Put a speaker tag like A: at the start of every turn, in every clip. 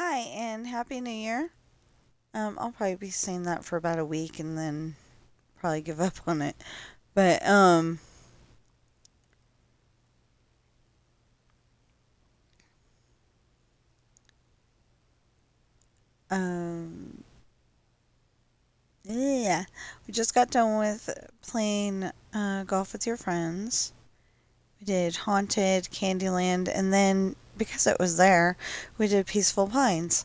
A: Hi, and Happy New Year. I'll probably be saying that for about a week and then probably give up on it. But, um, yeah, we just got done with playing golf with your friends. We did Haunted, Candyland, and then because it was there, we did Peaceful Pines.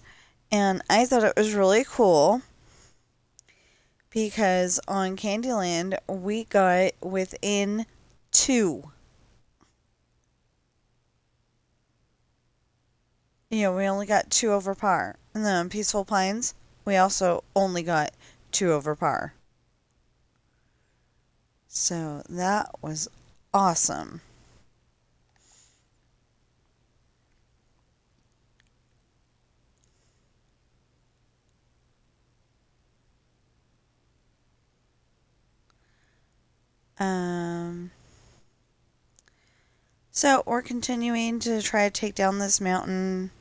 A: And I thought it was really cool because on Candyland, we got within two. We only got two over par. And then on Peaceful Pines, we also only got two over par. So that was awesome. Um, so we're continuing to try to take down this mountain.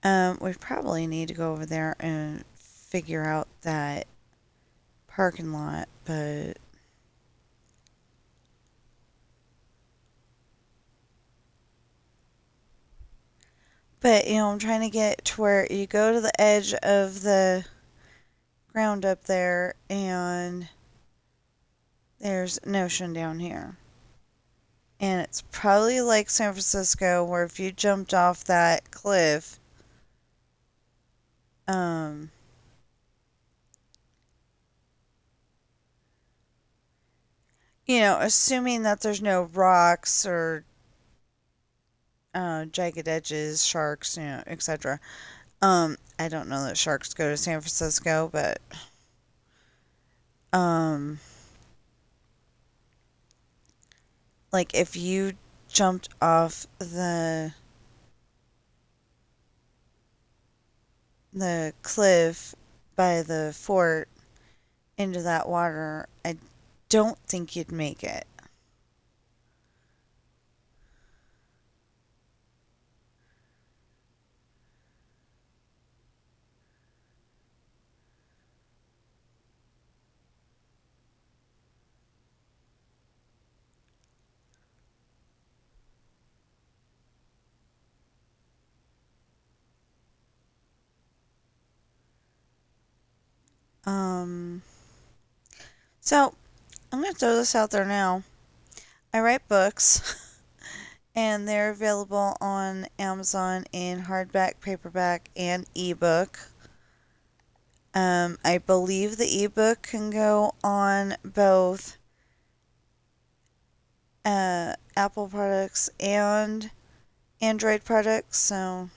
A: We probably need to go over there and figure out that parking lot, but I'm trying to get to where you go to the edge of the ground up there and there's an ocean down here. And it's probably like San Francisco, where if you jumped off that cliff, um, assuming that there's no rocks or jagged edges, sharks, etc. I don't know that sharks go to San Francisco, but um, like if you jumped off the cliff by the fort into that water, I don't think you'd make it. Um, so I'm gonna throw this out there now. I write books, and they're available on Amazon in hardback, paperback, and ebook. I believe the ebook can go on both Apple products and Android products. So,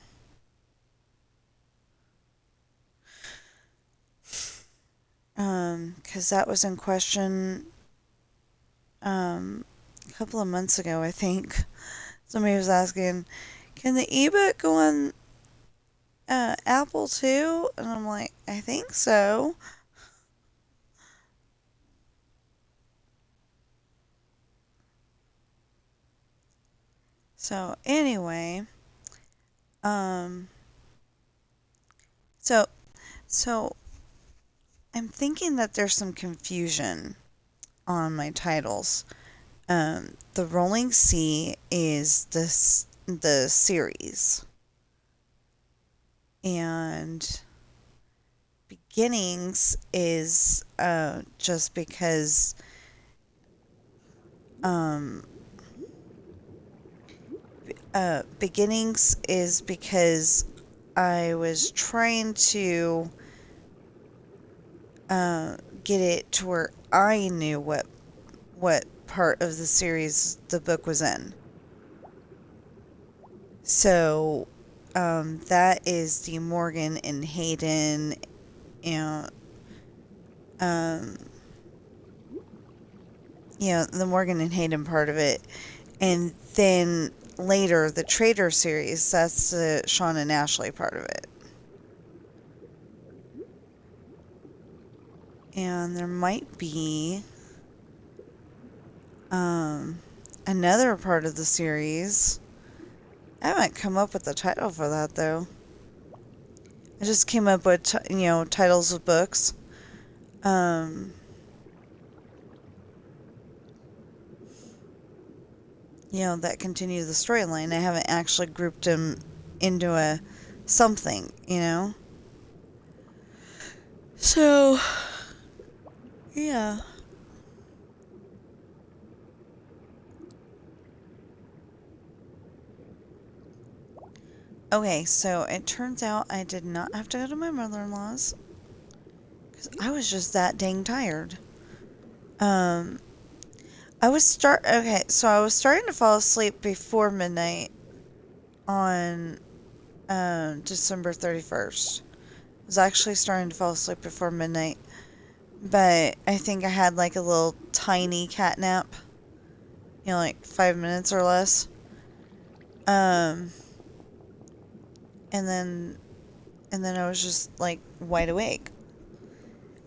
A: 'cause that was in question a couple of months ago, I think. Somebody was asking, can the ebook go on Apple too? And I'm like, I think so. So anyway, um, so so I'm thinking that there's some confusion on my titles. The Rolling Sea is the series, and Beginnings is just because um, Beginnings is because I was trying to get it to where I knew what part of the series the book was in. So that is the Morgan and Hayden and um, the Morgan and Hayden part of it, and then later the Traitor series. That's the Sean and Ashley part of it. And there might be another part of the series. I haven't come up with the title for that though. I just came up with, titles of books. That continue the storyline. I haven't actually grouped them into a something. So, yeah. Okay, so it turns out I did not have to go to my mother-in-law's because I was just that dang tired. Um, so I was starting to fall asleep before midnight on December 31st. I was actually starting to fall asleep before midnight, but I think I had like a little tiny cat nap, like 5 minutes or less. Um, and then I was just like wide awake.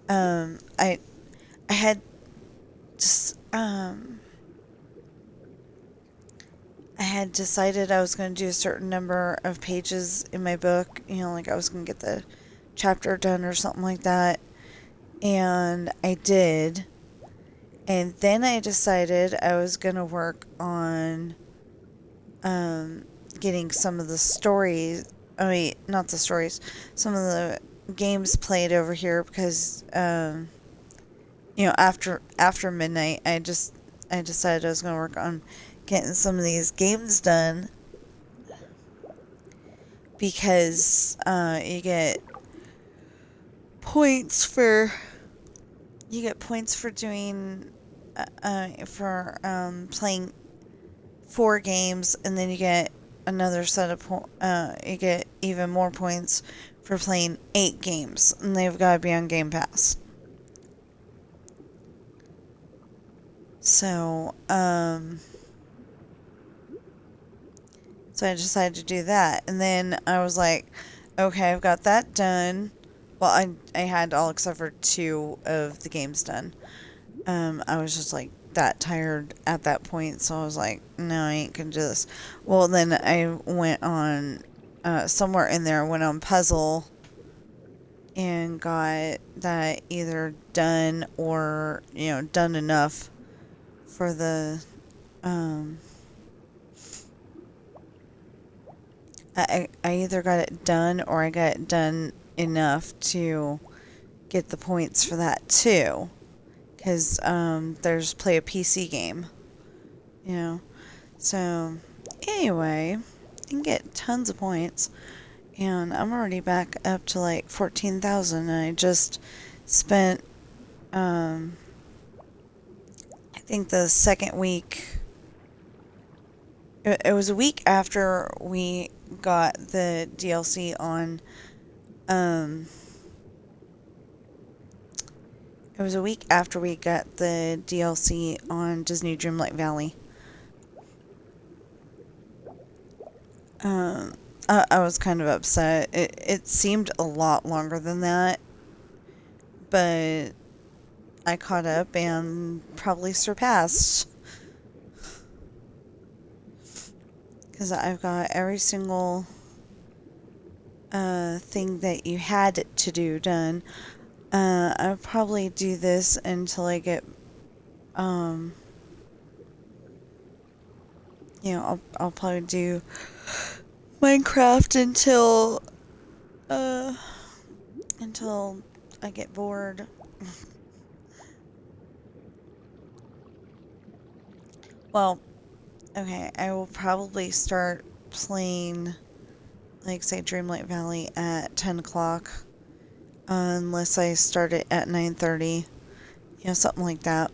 A: Um, I I had just I had decided I was going to do a certain number of pages in my book, like I was going to get the chapter done or something like that. And I did. And then I decided I was going to work on getting some of the stories. I mean, not the stories, some of the games played over here because, after midnight, I decided I was going to work on getting some of these games done because points for you get points for doing playing 4 games, and then you get another set of you get even more points for playing 8 games, and they've got to be on Game Pass. So so I decided to do that, and then I was like, okay, I've got that done. Well, I had all except for 2 of the games done. I was just like that tired at that point, so I was like, no, I ain't gonna do this. Well, then I went on, somewhere in there, went on Puzzle and got that either done or, done enough for the, I either got it done or I got it done enough to get the points for that too. Because there's play a PC game, So, anyway, you can get tons of points. And I'm already back up to like 14,000. And I just spent, I think the second week, it was a week after we got the DLC on, it was a week after we got the DLC on Disney Dreamlight Valley. I was kind of upset. It seemed a lot longer than that, but I caught up and probably surpassed. Because I've got every single thing that you had to do done. I'll probably do this until I get, I'll probably do Minecraft until I get bored. Well, okay, I will probably start playing, like, say, Dreamlight Valley at 10 o'clock, unless I start it at 9:30, something like that.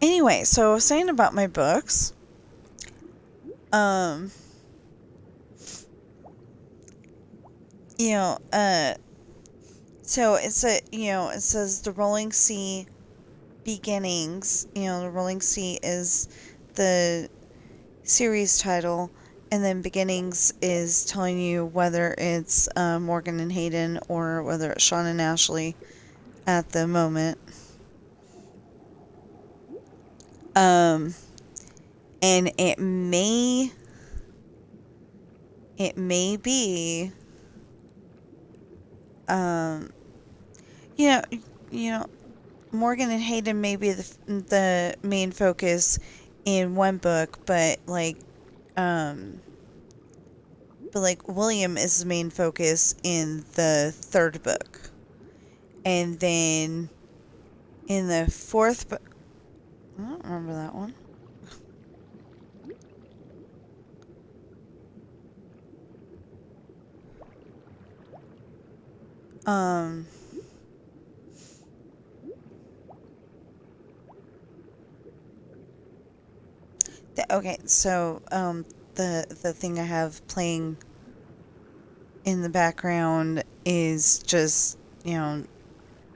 A: Anyway, so I was saying about my books. So it says the Rolling Sea Beginnings. The Rolling Sea is the series title, and then Beginnings is telling you whether it's Morgan and Hayden or whether it's Sean and Ashley at the moment. And it may be, um, you know, you know, Morgan and Hayden may be the main focus in one book, um, but like William is the main focus in the third book. And then in the fourth book, I don't remember that one. Um, okay, so the thing I have playing in the background is just, a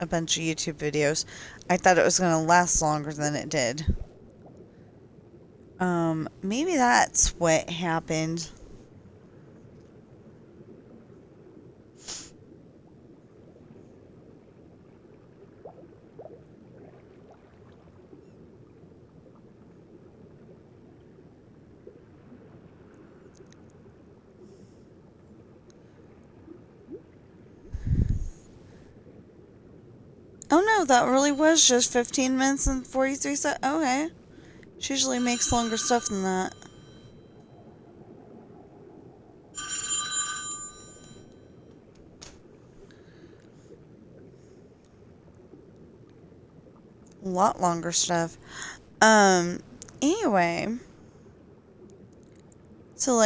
A: bunch of YouTube videos. I thought it was going to last longer than it did. Maybe that's what happened. Oh no, that really was just 15 minutes and 43 seconds. Okay. She usually makes longer stuff than that. A lot longer stuff. Anyway. So,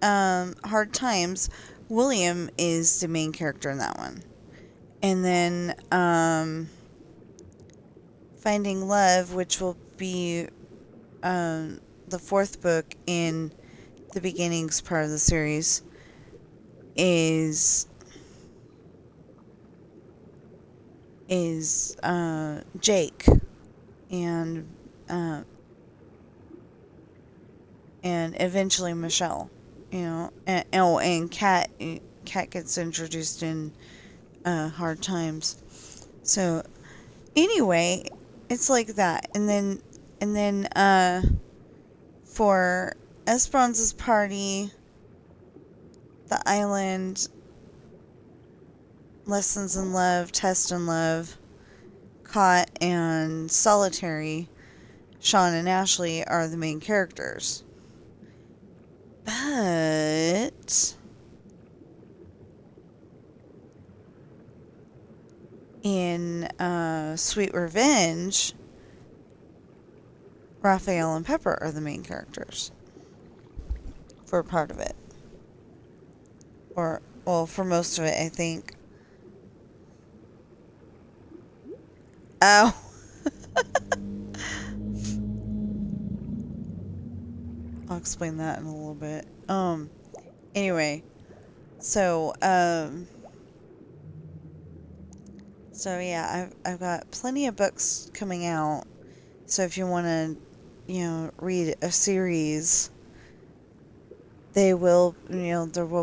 A: Hard Times, William is the main character in that one. And then, Finding Love, which will be, the fourth book in the beginnings part of the series, is Jake and eventually Michelle, and Kat gets introduced in Hard Times. So anyway, it's like that, and then for Esperanza's party, the island, Lessons in Love, Test in Love, Caught, and Solitary, Sean and Ashley are the main characters. But in Sweet Revenge, Raphael and Pepper are the main characters for part of it. Or, well, for most of it, I think. Oh. I'll explain that in a little bit. Anyway. So yeah, I've got plenty of books coming out. So if you want to, read a series, there will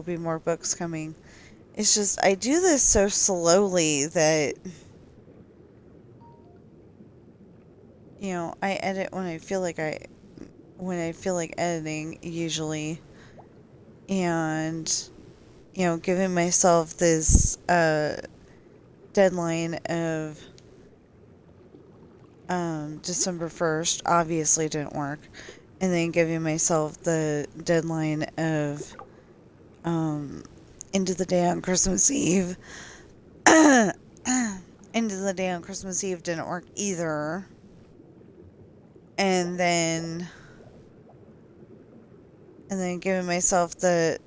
A: be more books coming. It's just, I do this so slowly that, I edit when I feel like editing, usually. And, giving myself this, deadline of, December 1st obviously didn't work. And then giving myself the deadline of, into the day on Christmas Eve. Into the day on Christmas Eve didn't work either. And then giving myself the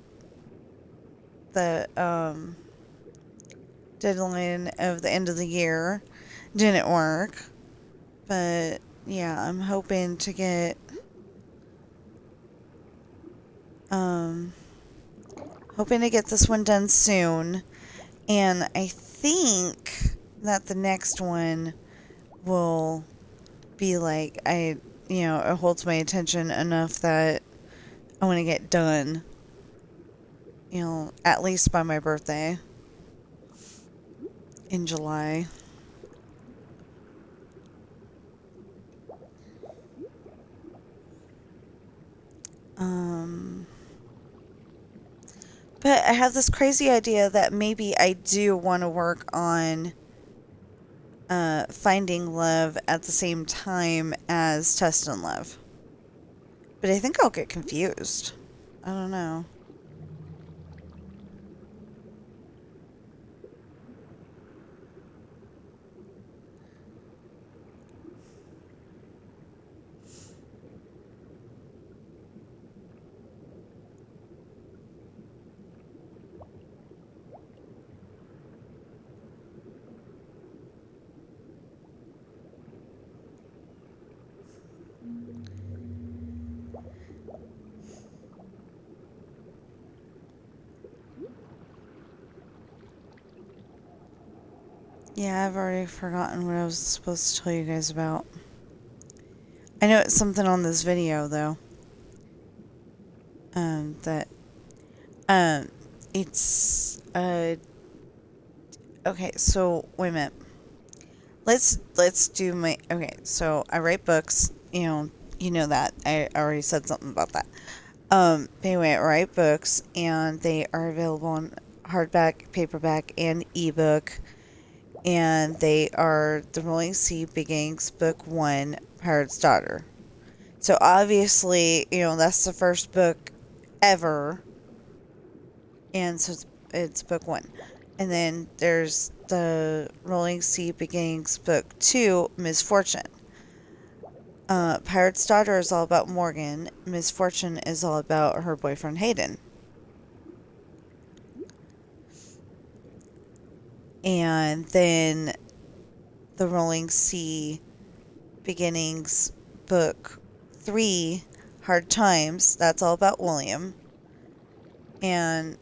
A: deadline of the end of the year didn't work. But yeah, I'm hoping to get this one done soon. And I think that the next one will be like, it holds my attention enough that I want to get done, at least by my birthday in July. Um, but I have this crazy idea that maybe I do want to work on finding love at the same time as test and love. But I think I'll get confused. I don't know. Yeah, I've already forgotten what I was supposed to tell you guys about. I know it's something on this video, though. That, um, it's, okay, so, wait a minute. Let's do my, okay, so I write books, you know that. I already said something about that. But anyway, I write books, and they are available on hardback, paperback, and ebook. And they are The Rolling Sea Beginnings, Book 1, Pirate's Daughter. So obviously, that's the first book ever. And so it's book 1. And then there's The Rolling Sea Beginnings, Book 2, Misfortune. Pirate's Daughter is all about Morgan. Misfortune is all about her boyfriend Hayden. And then The Rolling Sea Beginnings, Book 3, Hard Times, that's all about William. And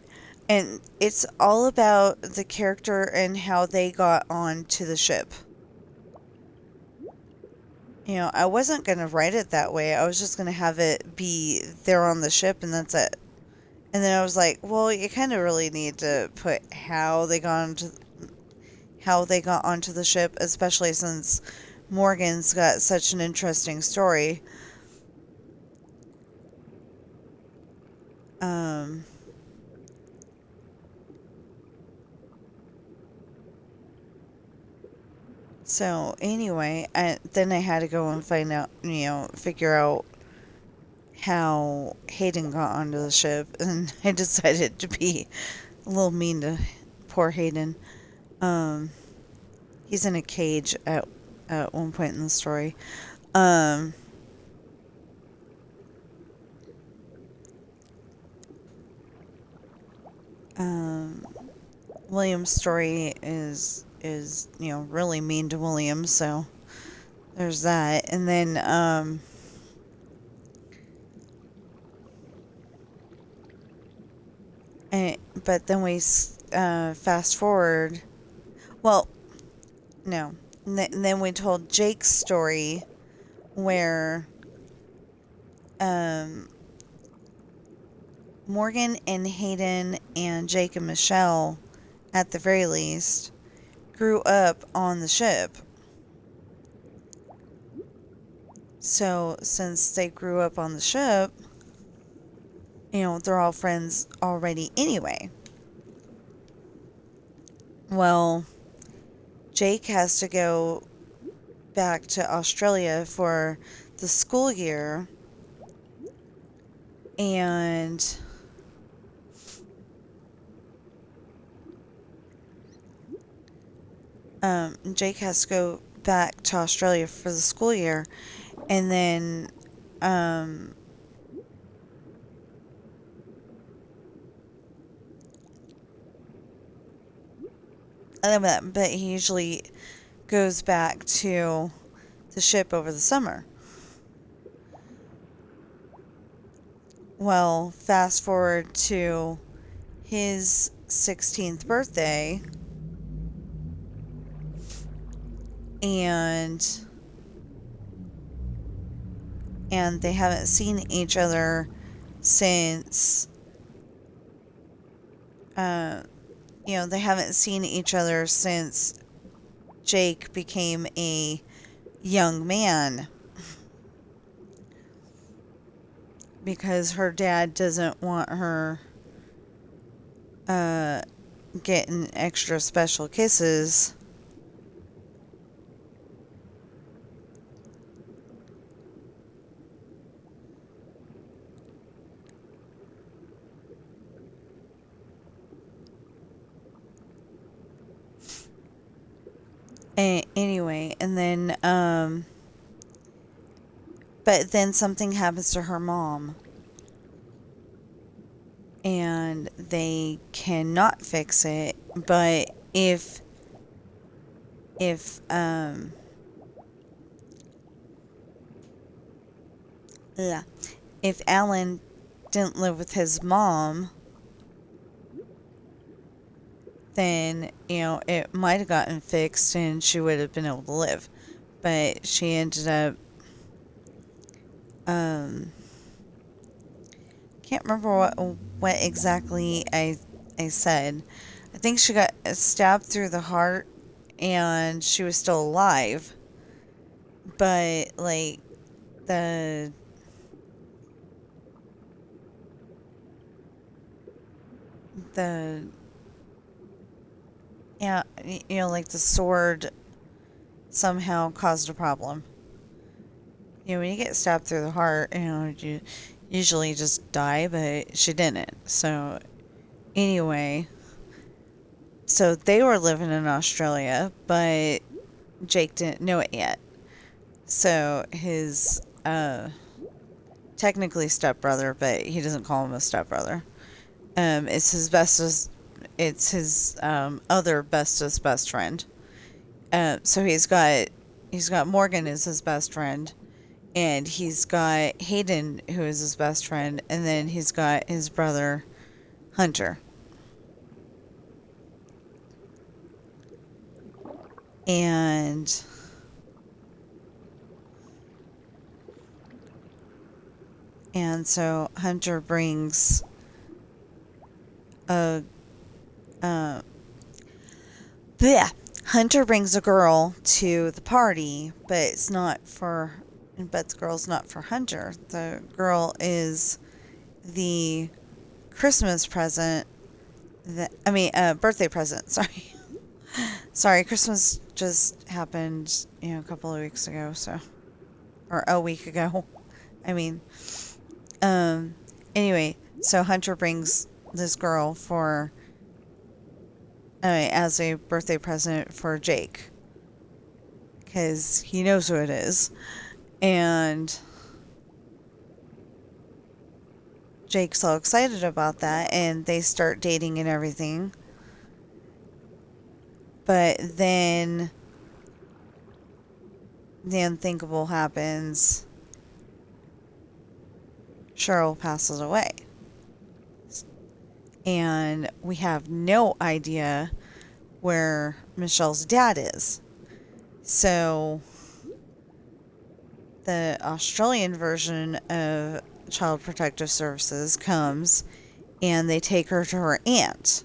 A: it's all about the character and how they got onto the ship. I wasn't going to write it that way. I was just going to have it be they're on the ship and that's it. And then I was like, well, you kind of really need to put how they got onto the ship, especially since Morgan's got such an interesting story. So anyway, then I had to go and find out, figure out how Hayden got onto the ship, and I decided to be a little mean to poor Hayden. He's in a cage at one point in the story. William's story is really mean to William, so there's that. And then but then we fast forward. Well, no. Then we told Jake's story where Morgan and Hayden and Jake and Michelle, at the very least, grew up on the ship. So since they grew up on the ship, they're all friends already anyway. Well, Jake has to go back to Australia for the school year, and Jake has to go back to Australia for the school year, and then but he usually goes back to the ship over the summer. Well, fast forward to his 16th birthday, and they haven't seen each other since they haven't seen each other since Jake became a young man. because her dad doesn't want her uh, getting extra special kisses. Anyway, and then, but then something happens to her mom, and they cannot fix it. But if yeah, if Alan didn't live with his mom, then it might have gotten fixed and she would have been able to live. But she ended up can't remember what exactly I said. I think she got stabbed through the heart and she was still alive. But like the the yeah, like the sword somehow caused a problem. When you get stabbed through the heart, you usually just die, but she didn't. So anyway, so they were living in Australia, but Jake didn't know it yet. So his technically stepbrother, but he doesn't call him a stepbrother. It's his bestest. It's his other bestest best friend. So he's got Morgan as his best friend, and he's got Hayden, who is his best friend, and then he's got his brother Hunter. And so Hunter brings a bleh. Hunter brings a girl to the party, but the girl's not for Hunter. The girl is the Christmas present birthday present. Sorry, Christmas just happened, a couple of weeks ago, or a week ago. I mean, anyway, so Hunter brings this girl as a birthday present for Jake, because he knows who it is, and Jake's all excited about that, and they start dating and everything. But then the unthinkable happens. Cheryl passes away. And we have no idea where Michelle's dad is. So the Australian version of Child Protective Services comes and they take her to her aunt.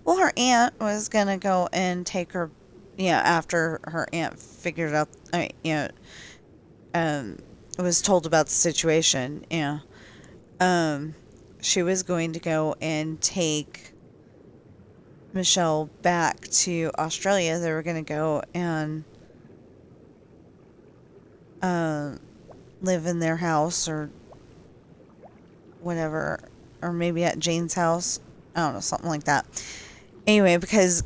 A: Well, her aunt was going to go and take her, after her aunt figured out, was told about the situation. She was going to go and take Michelle back to Australia. They were going to go and live in their house or whatever, or maybe at Jane's house. I don't know, something like that. Anyway, because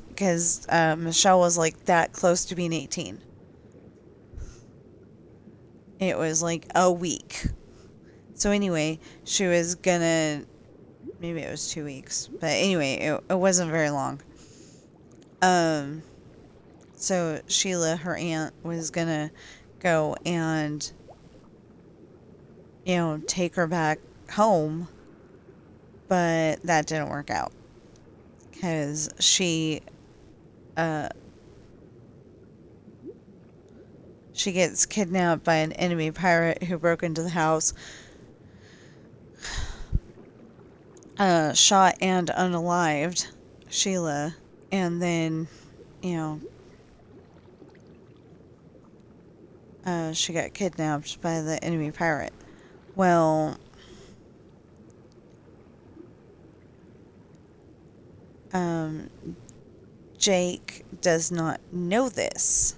A: Michelle was like that close to being 18. It was like a week. So anyway, she was gonna, maybe it was 2 weeks, but anyway, it wasn't very long. So Sheila, her aunt, was gonna go and, take her back home, but that didn't work out. Because she gets kidnapped by an enemy pirate who broke into the house, shot and unalived Sheila, and then, she got kidnapped by the enemy pirate. Well, Um, Jake does not know this.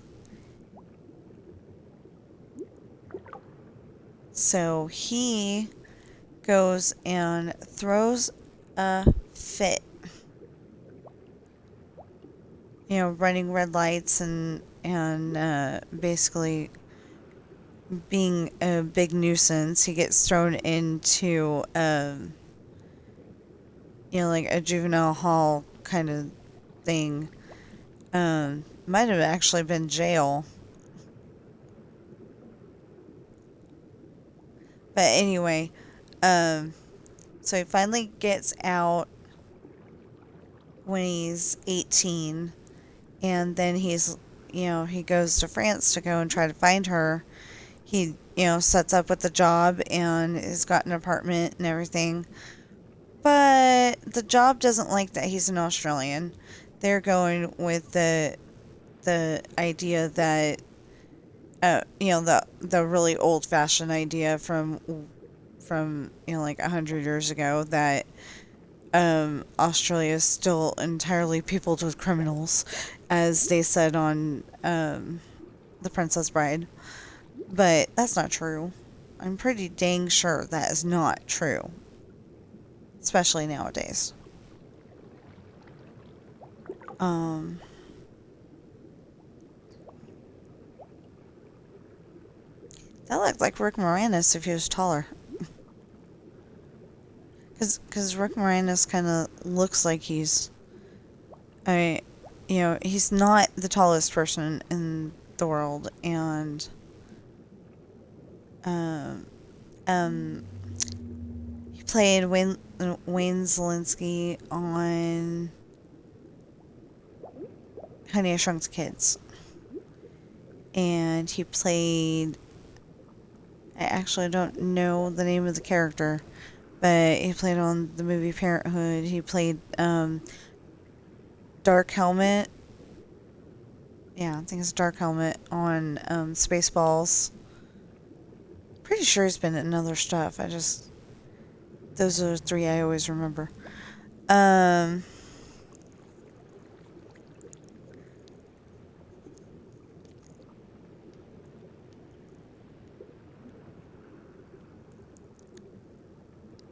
A: So he goes and throws a fit. Running red lights and basically being a big nuisance. He gets thrown into like a juvenile hall kind of thing. Might have actually been jail. But anyway, so he finally gets out when he's 18, and then he goes to France to go and try to find her. He, sets up with the job and has got an apartment and everything. But the job doesn't like that he's an Australian. They're going with the idea that the really old fashioned idea from like 100 years ago that Australia is still entirely peopled with criminals, as they said on The Princess Bride. But that's not true. I'm pretty dang sure that is not true, especially nowadays. That looked like Rick Moranis if he was taller. Because Rick Moranis kind of looks like he's not the tallest person in the world, and he played Wayne Zelinsky on Honey, I Shrunk the Kids, and he played. I actually don't know the name of the character, but he played on the movie Parenthood. He played Dark Helmet. Yeah, I think it's Dark Helmet on Spaceballs. Pretty sure he's been in other stuff. Those are the three I always remember.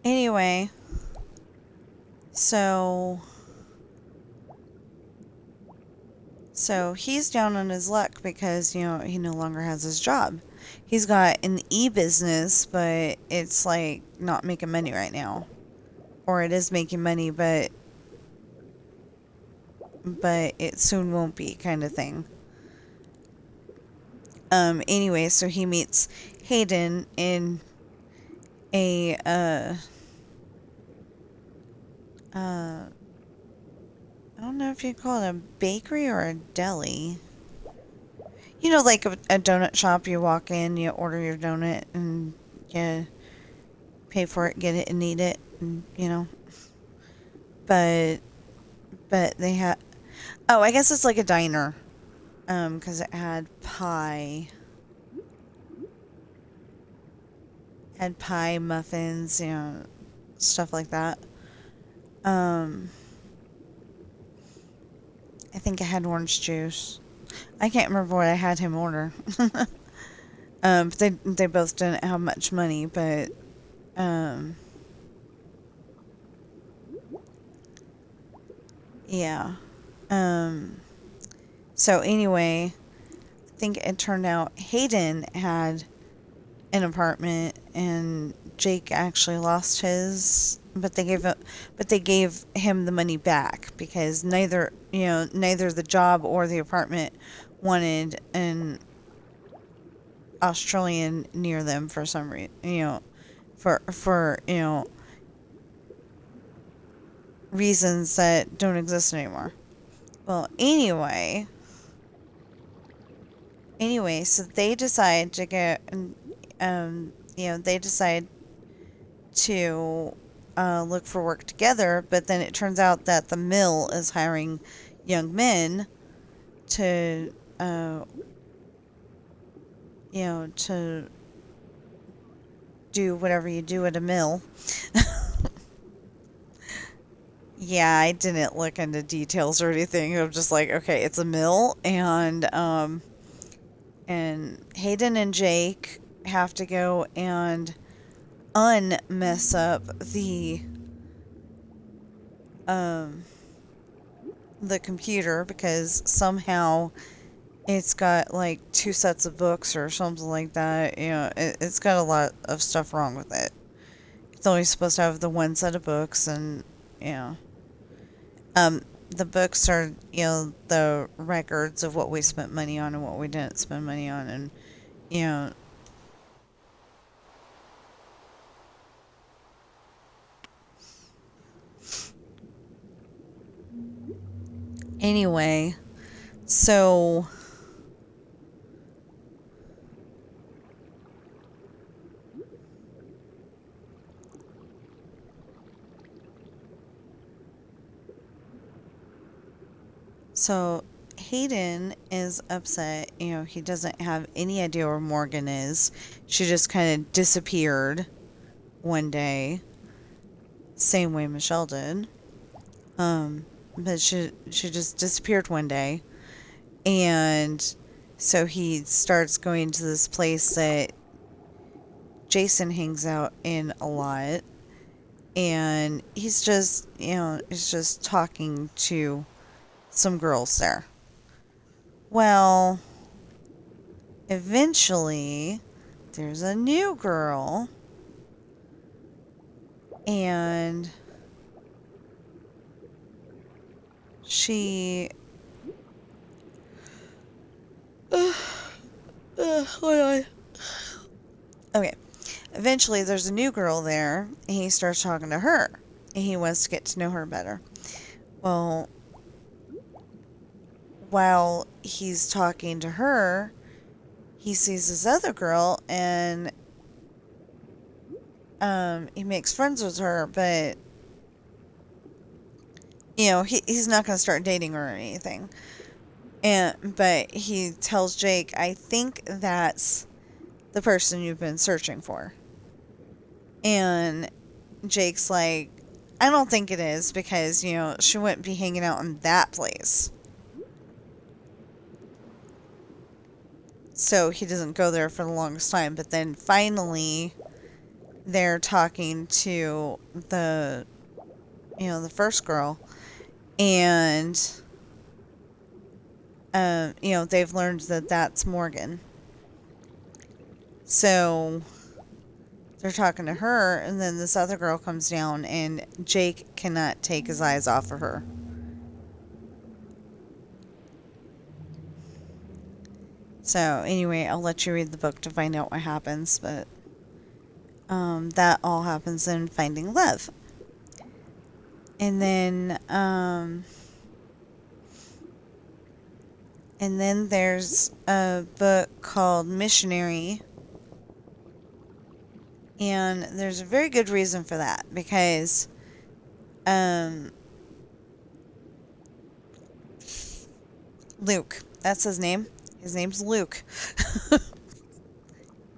A: Anyway, so he's down on his luck because, he no longer has his job. He's got an e-business, but it's like not making money right now. Or it is making money, but it soon won't be, kind of thing. Anyway, so he meets Hayden in a I don't know if you call it a bakery or a deli. Like a donut shop, you walk in, you order your donut, and you pay for it, get it, and eat it, and. But they had. Oh, I guess it's like a diner. Because it had pie. Had pie, muffins, stuff like that. I think I had orange juice. I can't remember what I had him order. But they both didn't have much money, but yeah. So anyway, I think it turned out Hayden had an apartment and Jake actually lost his, but they gave him the money back because neither the job or the apartment wanted an Australian near them for some reason, for reasons that don't exist anymore. Well, anyway, so they decide to get, they decide to look for work together, but then it turns out that the mill is hiring young men to, to do whatever you do at a mill. Yeah, I didn't look into details or anything. I'm just like, okay, it's a mill, and Hayden and Jake have to go and unmess up um the computer because somehow it's got like two sets of books or something like that. It's got a lot of stuff wrong with it. It's only supposed to have the one set of books, and you know, um, the books are the records of what we spent money on and what we didn't spend money on, and you know. Anyway, so so Hayden is upset. He doesn't have any idea where Morgan is. She just kind of disappeared one day, same way Michelle did. But she just disappeared one day, and so he starts going to this place that Jason hangs out in a lot, and he's just talking to some girls there. Well, eventually, there's a new girl, and she. Hold on. Okay. Eventually, there's a new girl there, and he starts talking to her, and he wants to get to know her better. Well, while he's talking to her, he sees this other girl, and he makes friends with her, but he's not going to start dating her or anything. But he tells Jake, I think that's the person you've been searching for. And Jake's like, I don't think it is because, she wouldn't be hanging out in that place. So he doesn't go there for the longest time. But then finally, they're talking to the first girl. And, they've learned that that's Morgan. So they're talking to her, and then this other girl comes down, and Jake cannot take his eyes off of her. So anyway, I'll let you read the book to find out what happens, but that all happens in Finding Love. And then there's a book called Missionary. And there's a very good reason for that, because Luke, that's his name. His name's Luke.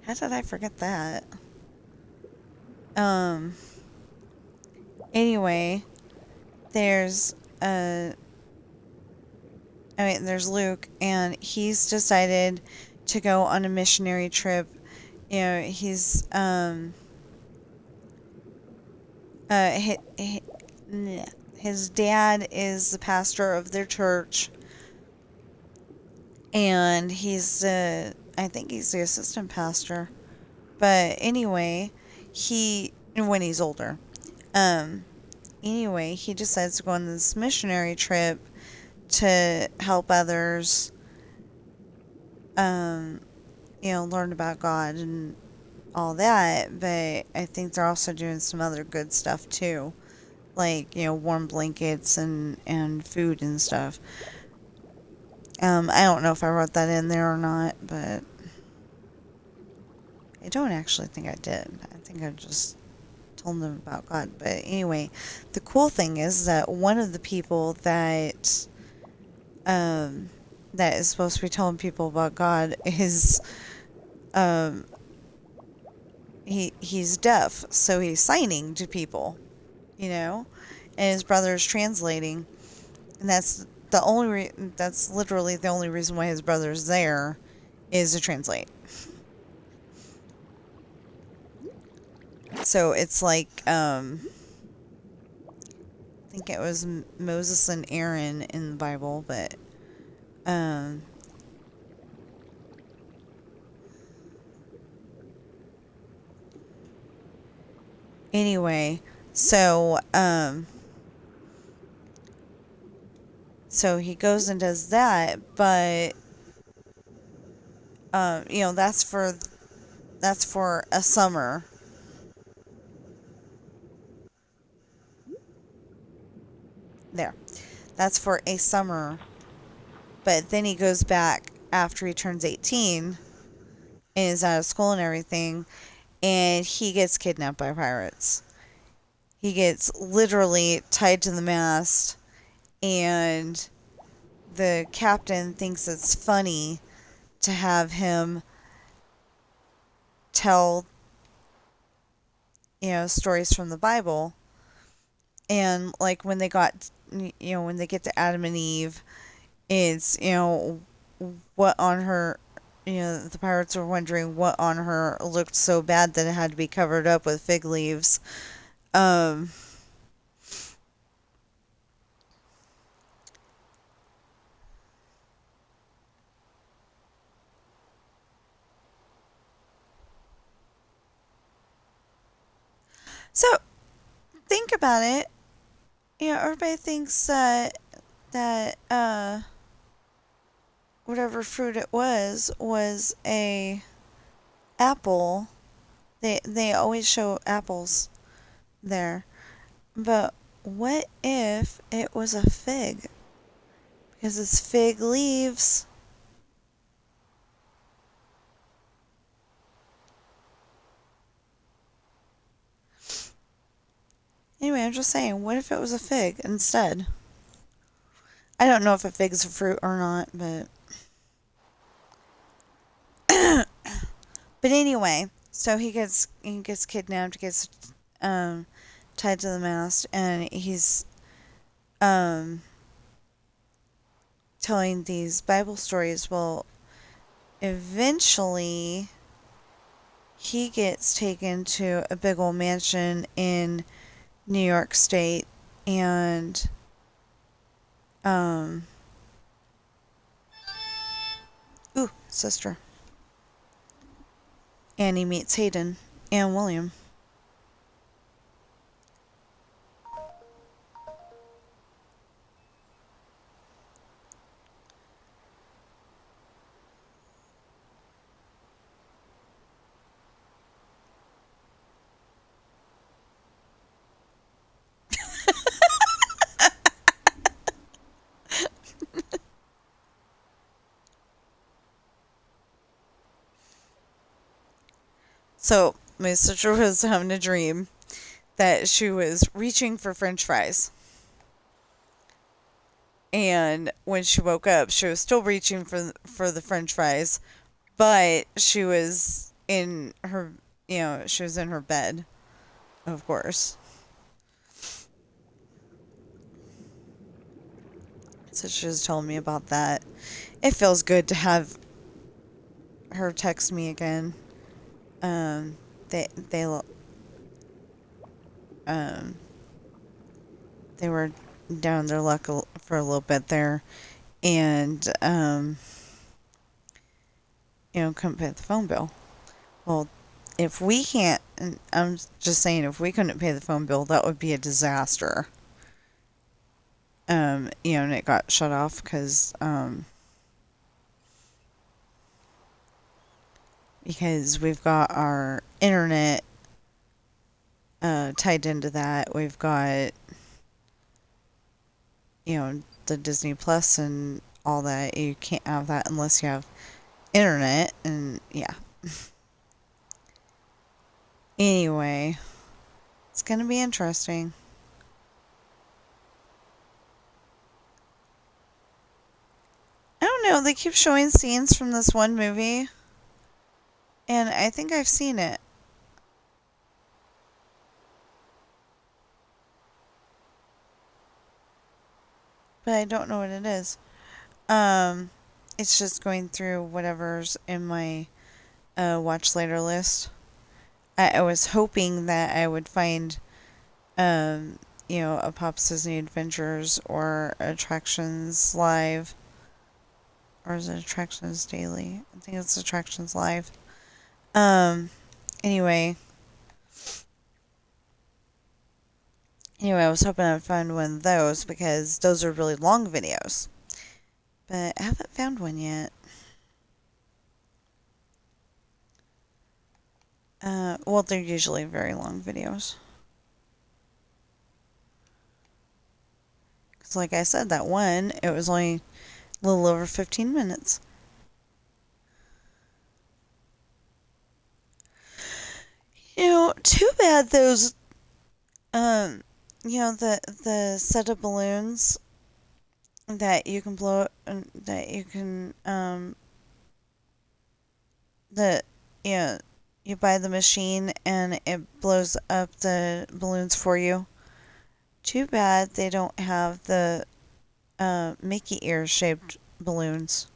A: How did I forget that? Anyway, there's Luke, and he's decided to go on a missionary trip. He's his dad is the pastor of their church, and I think he's the assistant pastor. But anyway, when he's older, anyway, he decides to go on this missionary trip to help others, learn about God and all that. But I think they're also doing some other good stuff too, like warm blankets and food and stuff. I don't know if I wrote that in there or not, but I don't actually think I did. I think I just told them about God. But anyway, the cool thing is that one of the people that is supposed to be telling people about God is he's deaf, so he's signing to people, and his brother's translating, and that's that's literally the only reason why his brother's there is to translate. So it's like I think it was Moses and Aaron in the Bible, but um anyway, so he goes and does that, but that's for a summer. There. That's for a summer. But then he goes back after he turns 18 and is out of school and everything, and he gets kidnapped by pirates. He gets literally tied to the mast, and the captain thinks it's funny to have him tell, stories from the Bible. And like when they when they get to Adam and Eve, it's, what on her, the pirates were wondering what on her looked so bad that it had to be covered up with fig leaves. Um, so think about it. Everybody thinks that whatever fruit it was a apple. They always show apples there. But what if it was a fig? Because it's fig leaves. Anyway, I'm just saying, what if it was a fig instead? I don't know if a fig's a fruit or not, but but anyway, so he gets kidnapped, gets tied to the mast, and he's telling these Bible stories. Well, eventually he gets taken to a big old mansion in New York State, and sister. And he meets Hayden and William. So, my sister was having a dream that she was reaching for french fries. And when she woke up, she was still reaching for the french fries, but she was in her, she was in her bed, of course. So she was telling me about that. It feels good to have her text me again. They were down their luck for a little bit there, and couldn't pay the phone bill. Well, if we can't, and I'm just saying, if we couldn't pay the phone bill, that would be a disaster. And it got shut off because we've got our internet tied into that. We've got, the Disney Plus and all that. You can't have that unless you have internet, and yeah. Anyway, it's gonna be interesting. I don't know, they keep showing scenes from this one movie, and I think I've seen it. but I don't know what it is. Um, it's just going through whatever's in my watch later list. I was hoping that I would find, a Pop's Disney Adventures or Attractions Live. Or is it Attractions Daily? I think it's Attractions Live. Um, anyway. Anyway, I was hoping I'd find one of those because those are really long videos. But I haven't found one yet. Well, they're usually very long videos. Because, like I said, that one, it was only a little over 15 minutes. Too bad those, the set of balloons that you can blow, that you can, that, yeah, you buy the machine and it blows up the balloons for you. Too bad they don't have the Mickey ear shaped balloons.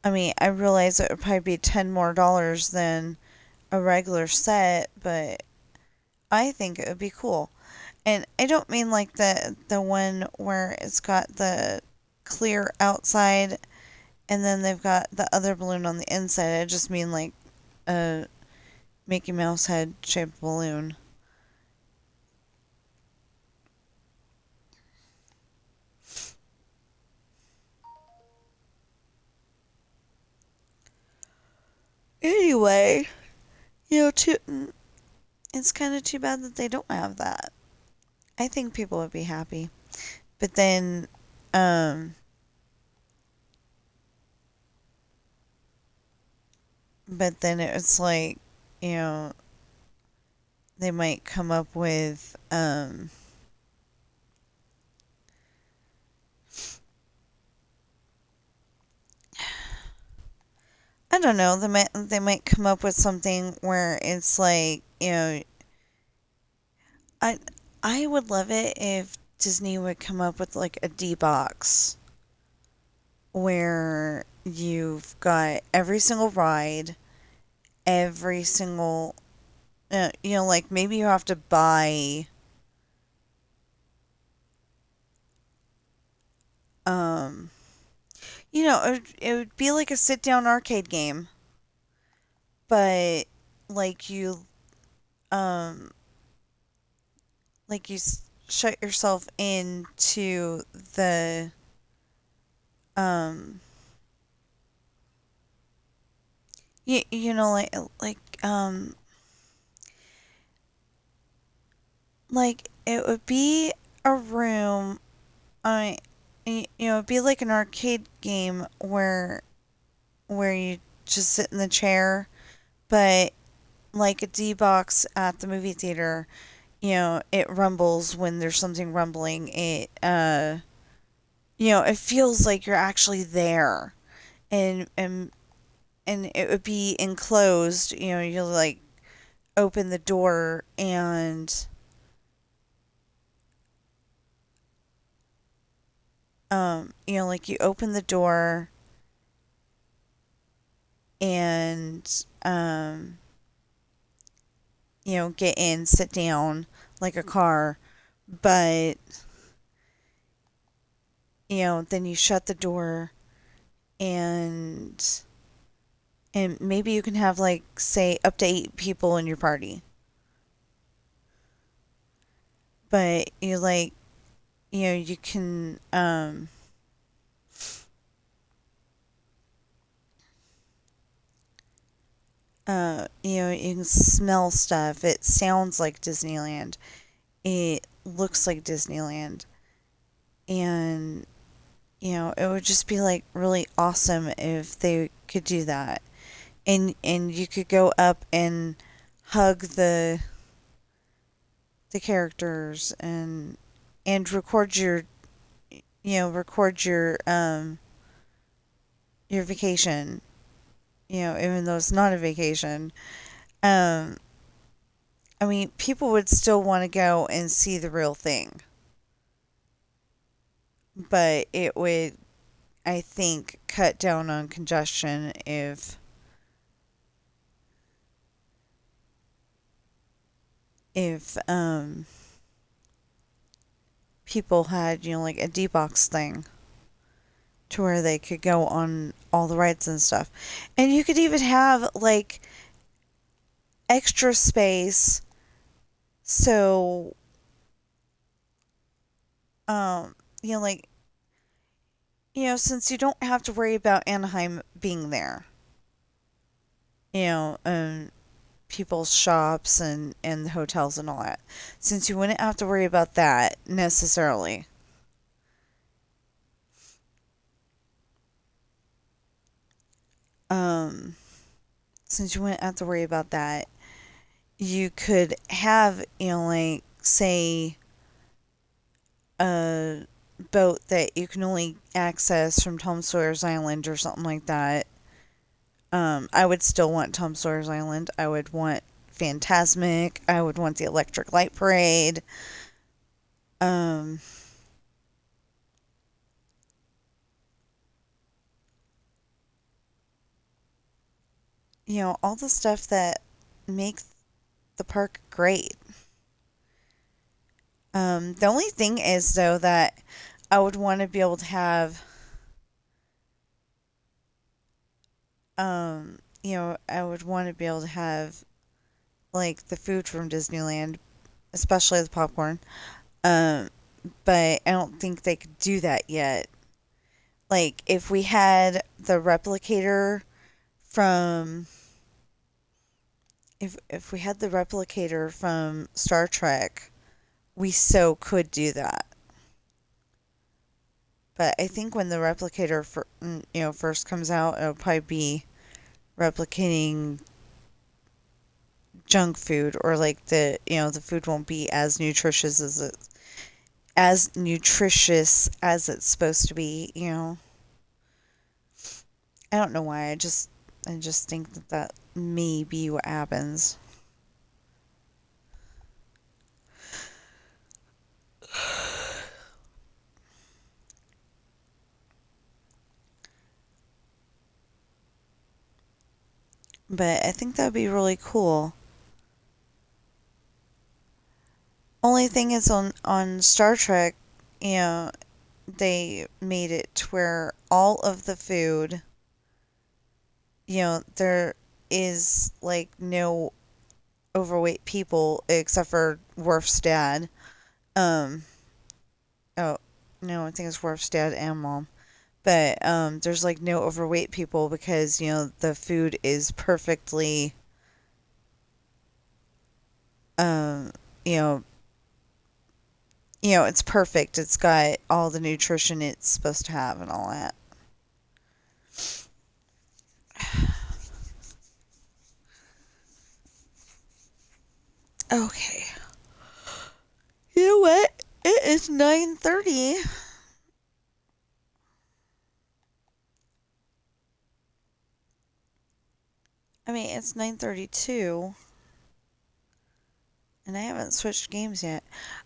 A: I mean, I realize it would probably be $10 more than a regular set, but I think it would be cool. And I don't mean like the one where it's got the clear outside and then they've got the other balloon on the inside. I just mean like a Mickey Mouse head shaped balloon. Anyway, it's kind of too bad that they don't have that. I think people would be happy. But then, um, it's like, you know, they might come up with, I don't know, they might come up with something where it's like, I, I would love it if Disney would come up with like a D box where you've got every single ride, every single, like maybe you have to buy, um, it would be like a sit down arcade game, but like um, shut yourself into the, um, like it would be a room. It'd be like an arcade game where you just sit in the chair, but like a D box at the movie theater, it rumbles when there's something rumbling. It feels like you're actually there, and it would be enclosed. You'll like open the door and like you open the door and get in, sit down like a car, but then you shut the door and maybe you can have like say up to 8 people in your party. But you can you can smell stuff. It sounds like Disneyland. It looks like Disneyland. And it would just be like really awesome if they could do that. And you could go up and hug the characters and record your vacation, even though it's not a vacation. um I mean, people would still want to go and see the real thing. but it would, I think, cut down on congestion if people had, like a D-box thing to where they could go on all the rides and stuff. And you could even have like extra space, so um like since you don't have to worry about Anaheim being there, you know, um people's shops and the hotels and all that. Since you wouldn't have to worry about that necessarily. Um since you wouldn't have to worry about that, you could have, like say a boat that you can only access from Tom Sawyer's Island or something like that. I would still want Tom Sawyer's Island. I would want Phantasmic. I would want the Electric Light Parade. Um, all the stuff that makes the park great. The only thing is though that I would want to be able to have, I would want to be able to have like the food from Disneyland, especially the popcorn. Um, but I don't think they could do that yet. Like if we had the replicator from if we had the replicator from Star Trek, we so could do that. But I think when the replicator first comes out, it'll probably be replicating junk food, or like the food won't be as nutritious as it's supposed to be. I don't know why. I just think that may be what happens. But I think that'd be really cool. Only thing is on Star Trek, you know, they made it to where all of the food, there is like no overweight people except for Worf's dad. Um, oh, no, I think it's Worf's dad and mom. But there's like no overweight people because the food is perfectly um, you know it's perfect. It's got all the nutrition it's supposed to have and all that. Okay. You know what? It is 9:30. I mean, it's 9:32 and I haven't switched games yet.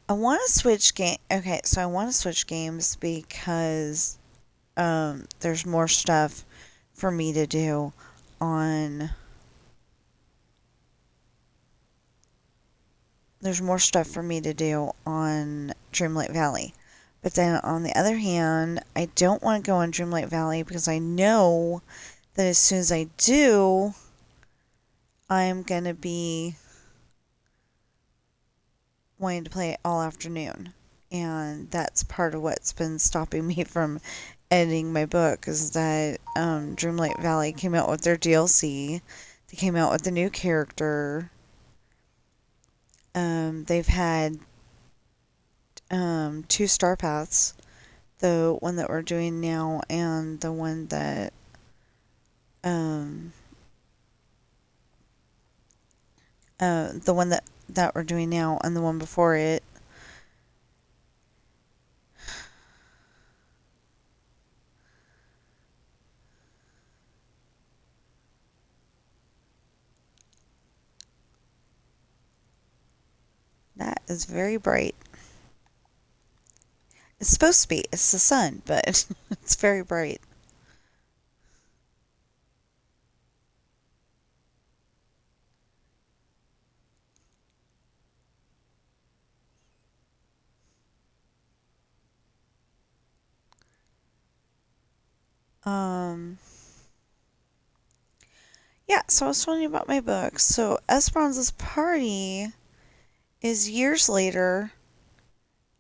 A: I want to switch game. Okay, so I want to switch games because there's more stuff for me to do on Dreamlight Valley. But then on the other hand, I don't want to go on Dreamlight Valley because I know that as soon as I do, I'm going to be wanting to play it all afternoon. And that's part of what's been stopping me from editing my book, is that Dreamlight Valley came out with their DLC. They came out with a new character. They've had two star paths, the one that we're doing now and the one that um, the one that we're doing now and the one before it. That is very bright. It's supposed to be. It's the sun, but it's very bright. Um, yeah, so I was telling you about my book. So Esperanza's party is years later.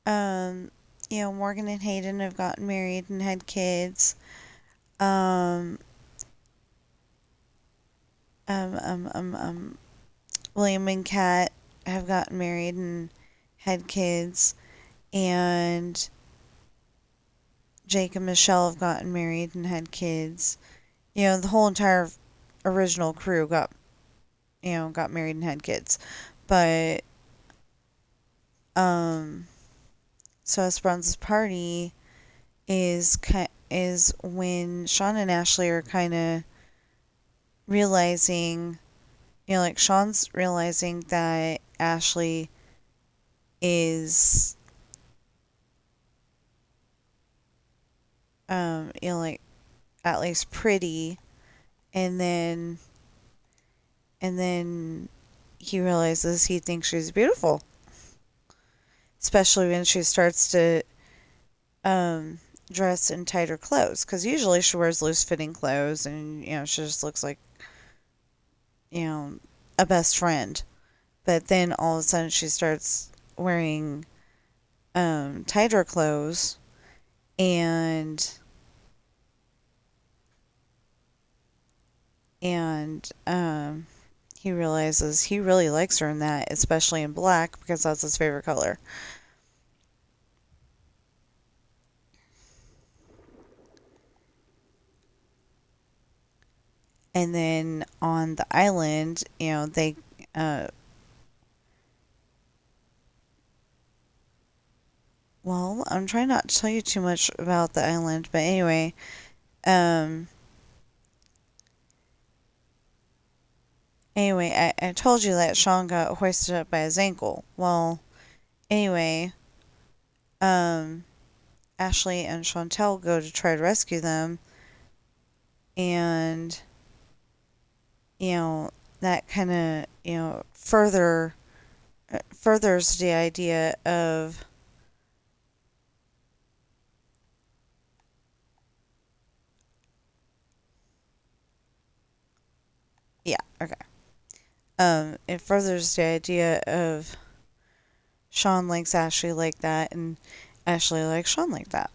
A: Um, Morgan and Hayden have gotten married and had kids. Um, um, um, um, um, William and Kat have gotten married and had kids, and Jake and Michelle have gotten married and had kids. The whole entire original crew got married and had kids. But um, so Esperanza's party is when Sean and Ashley are kind of realizing, like Sean's realizing that Ashley is like at least pretty, and then he realizes he thinks she's beautiful, especially when she starts to um dress in tighter clothes, because usually she wears loose fitting clothes, and she just looks like you know a best friend. But then all of a sudden she starts wearing tighter clothes, and he realizes he really likes her in that, especially in black, because that's his favorite color. And then on the island, they uh well, I'm trying not to tell you too much about the island, but um I told you that Sean got hoisted up by his ankle. Well, anyway, um Ashley and Chantel go to try to rescue them, and you know that kind of furthers the idea of, yeah, okay, it furthers the idea of Sean likes Ashley like that, and Ashley likes Sean like that.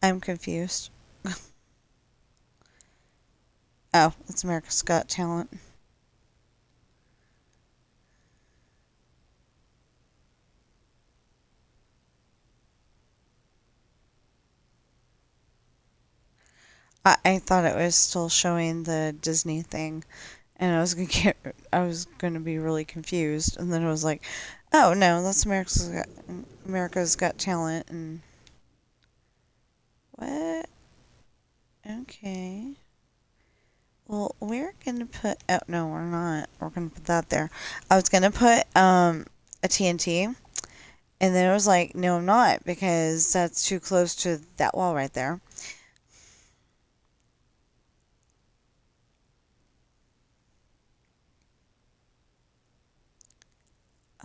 A: I'm confused. Oh, it's America's Got Talent. I thought it was still showing the Disney thing, and I was gonna be really confused, and then it was like, oh no, that's America's Got Talent, and what? Okay. Well, we're gonna put. Oh no, we're not. We're gonna put that there. I was gonna put a TNT, and then it was like, no, I'm not, because that's too close to that wall right there.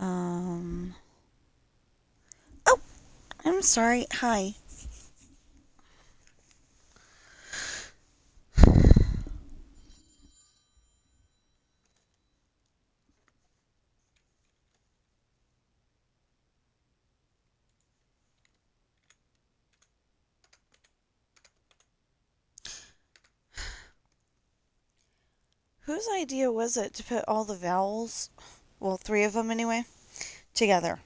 A: Um. Oh, I'm sorry. Hi. Whose idea was it to put all the vowels, well, three of them anyway, together?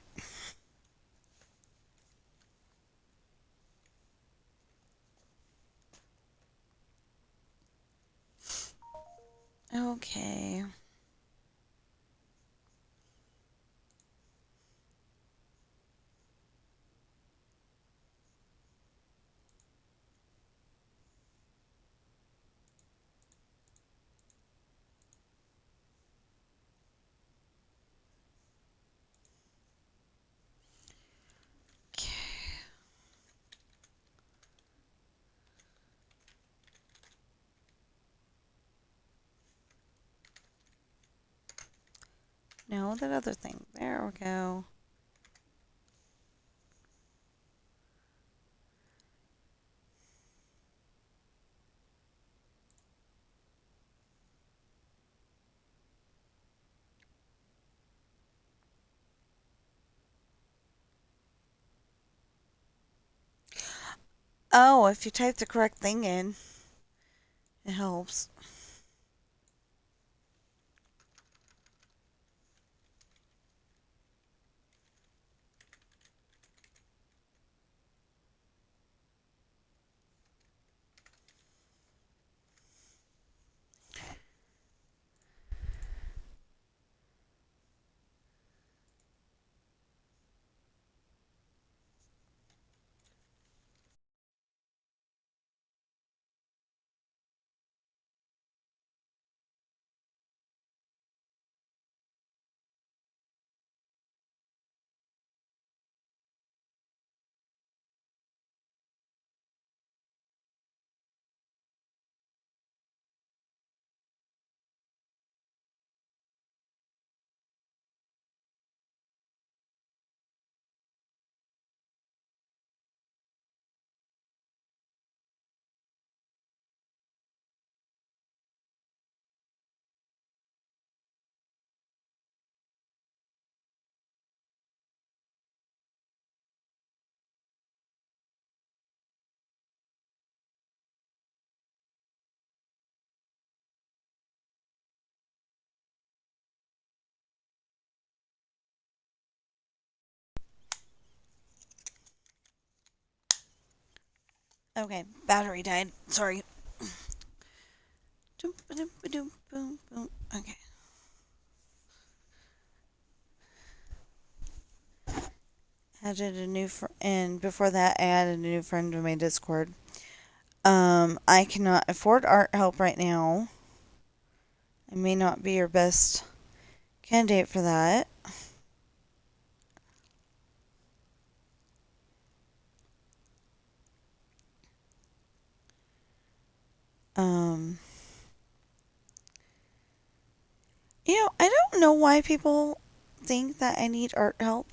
A: Okay. No, that other thing. There we go. Oh, if you type the correct thing in, it helps. Okay, battery died. Sorry. Okay. Added a new and before that, I added a new friend to my Discord. I cannot afford art help right now. I may not be your best candidate for that. Um, I don't know why people think that I need art help.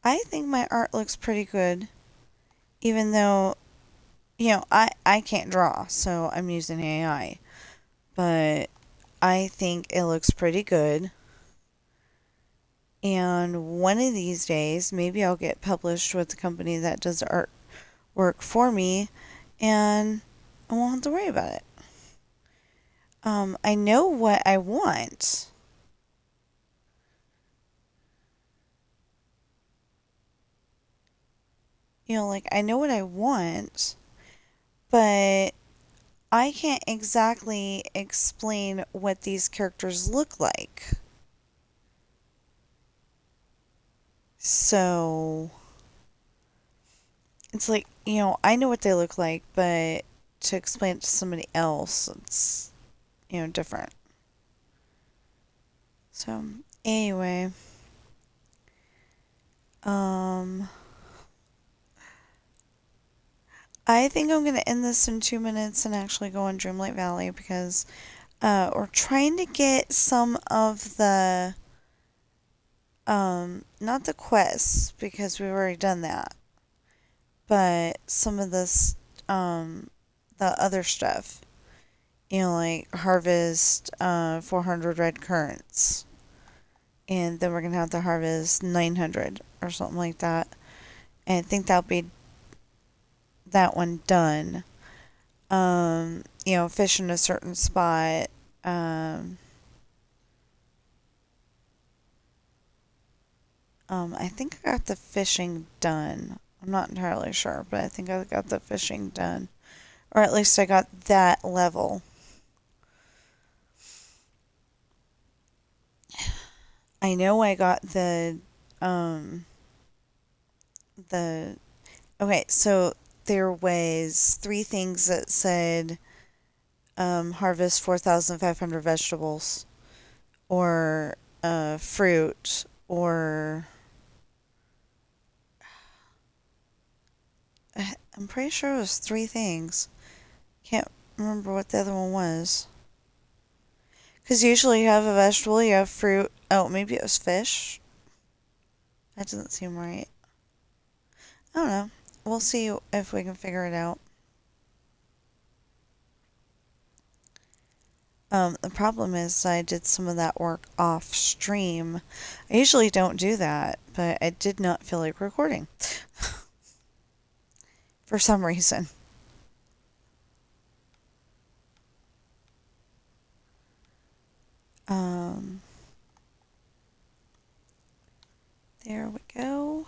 A: I think my art looks pretty good, even though, I can't draw, so I'm using AI. But I think it looks pretty good. And one of these days, maybe I'll get published with the company that does art work for me, and I won't have to worry about it. I know what I want. I know what I want, but I can't exactly explain what these characters look like. So, it's like, I know what they look like, but to explain it to somebody else, it's, different. So, anyway, um, I think I'm going to end this in 2 minutes and actually go on Dreamlight Valley because we're trying to get some of the, not the quests because we've already done that, but some of this, the other stuff. Like harvest 400 red currants. And then we're going to have to harvest 900 or something like that. And I think that'll be that one done. Fish in a certain spot. I think I got the fishing done. I'm not entirely sure, but I think I got the fishing done. Or at least I got that level. I know I got um, the, okay, so there was 3 things that said, harvest 4,500 vegetables, or, fruit, or, I'm pretty sure it was 3 things. Can't remember what the other one was. Because usually you have a vegetable, you have fruit. Oh, maybe it was fish. That doesn't seem right. I don't know. We'll see if we can figure it out. The problem is I did some of that work off stream. I usually don't do that, but I did not feel like recording for some reason. Um, there we go.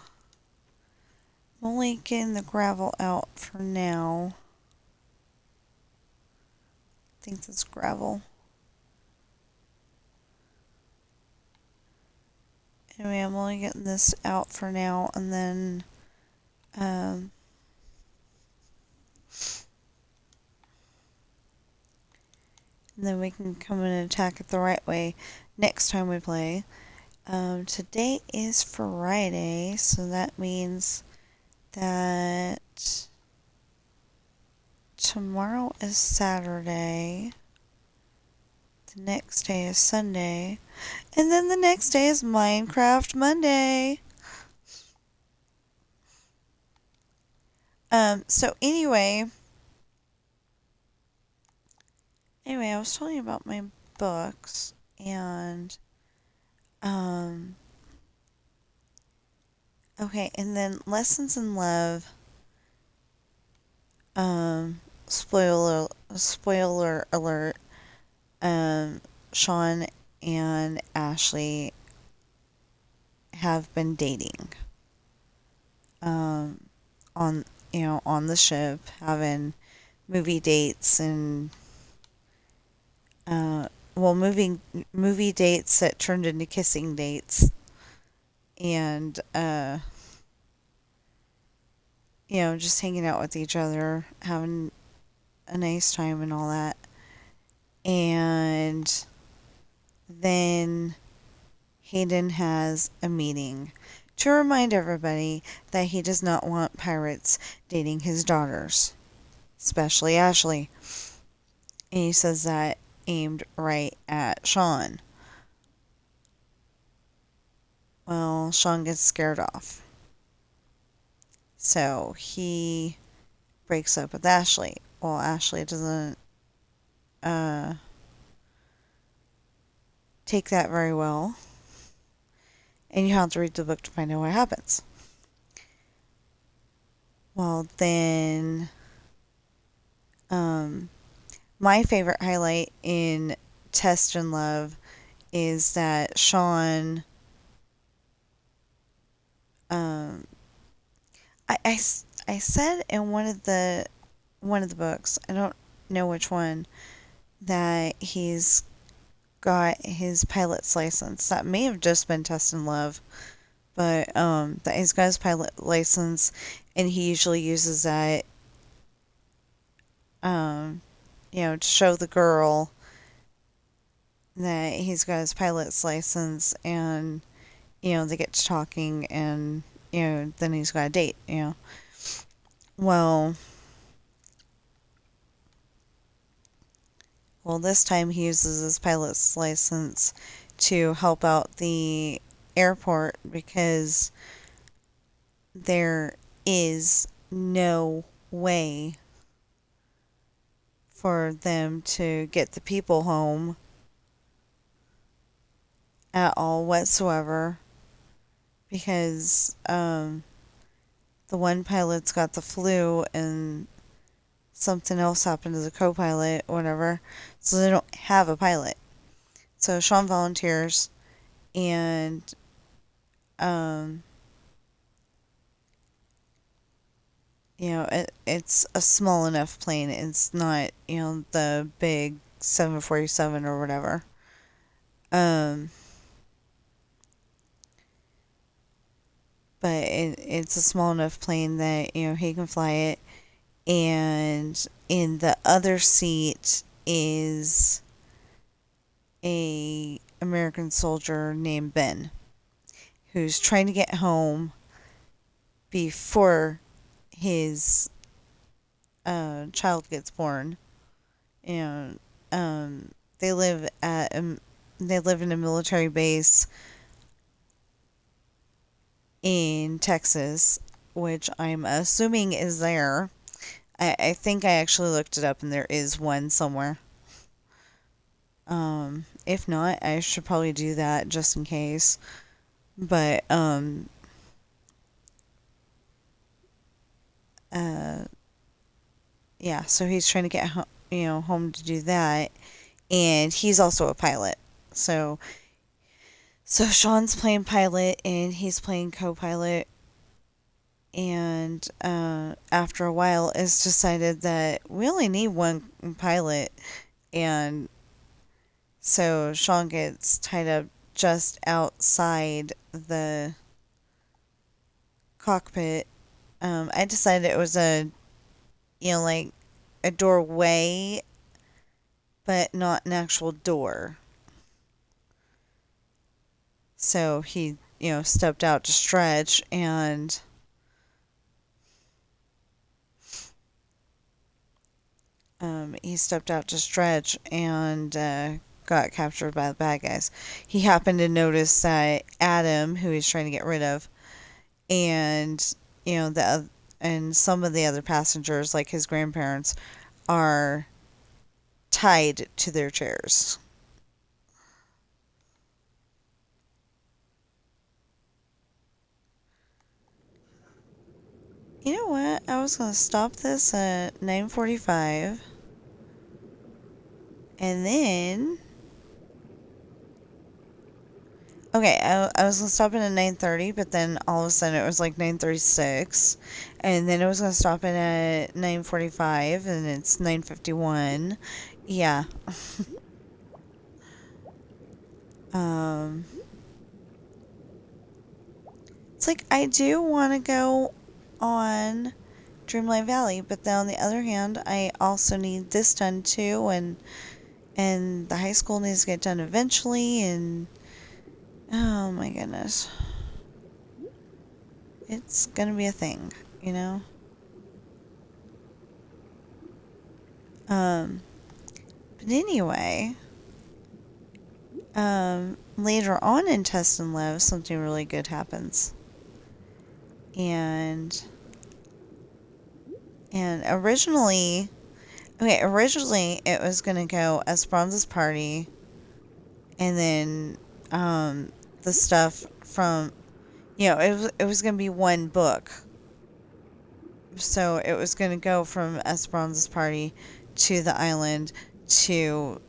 A: I'm only getting the gravel out for now. I think that's gravel. Anyway, I'm only getting this out for now, and then um, we can come in and attack it the right way next time we play. Today is Friday, so that means that tomorrow is Saturday. The next day is Sunday. And then the next day is Minecraft Monday. So anyway, I was telling you about my books and okay, and then Lessons in Love, spoiler alert, Sean and Ashley have been dating. On on the ship, having movie dates and movie dates that turned into kissing dates, and just hanging out with each other, having a nice time and all that. And then Hayden has a meeting to remind everybody that he does not want pirates dating his daughters, especially Ashley. And he says that aimed right at Sean. Well, Sean gets scared off. So he breaks up with Ashley. Well, Ashley doesn't take that very well. And you have to read the book to find out what happens. Well, then, my favorite highlight in Test and Love is that Sean, I said in one of the books, I don't know which one, that he's got his pilot's license. That may have just been Test and Love, but that he's got his pilot license, and he usually uses that, to show the girl that he's got his pilot's license, and they get to talking, and then he's got a date. Well, this time he uses his pilot's license to help out the airport because there is no way for them to get the people home at all whatsoever because the one pilot's got the flu and something else happened to the co-pilot, whatever, so they don't have a pilot. So Sean volunteers, and it's a small enough plane. It's not the big 747 or whatever. But it's a small enough plane that he can fly it. And in the other seat is a American soldier named Ben, who's trying to get home before his child gets born. And they live at they live in a military base in Texas, which I'm assuming is there. I think I actually looked it up and there is one somewhere. If not, I should probably do that just in case. But uh yeah, so he's trying to get home to do that, and he's also a pilot. So Sean's playing pilot and he's playing co-pilot, and after a while it's decided that we only need one pilot, and so Sean gets tied up just outside the cockpit. I decided it was like a doorway, but not an actual door. So he, stepped out to stretch, and got captured by the bad guys. He happened to notice that Adam, who he's trying to get rid of, and and some of the other passengers, like his grandparents, are tied to their chairs. You know what? I was gonna stop this at 9:45, and then okay, I was gonna stop it at 9:30, but then all of a sudden it was like 9:36, and then it was gonna stop it at 9:45, and it's 9:51. Yeah. um, it's like I do want to go on Dreamlight Valley, but then on the other hand, I also need this done too, and the high school needs to get done eventually, and oh my goodness. It's gonna be a thing, you know? But anyway, later on in Test and Love, something really good happens. And originally it was gonna go Esperanza's party, and then the stuff from it was gonna be one book. So it was gonna go from Esperanza's party to the island to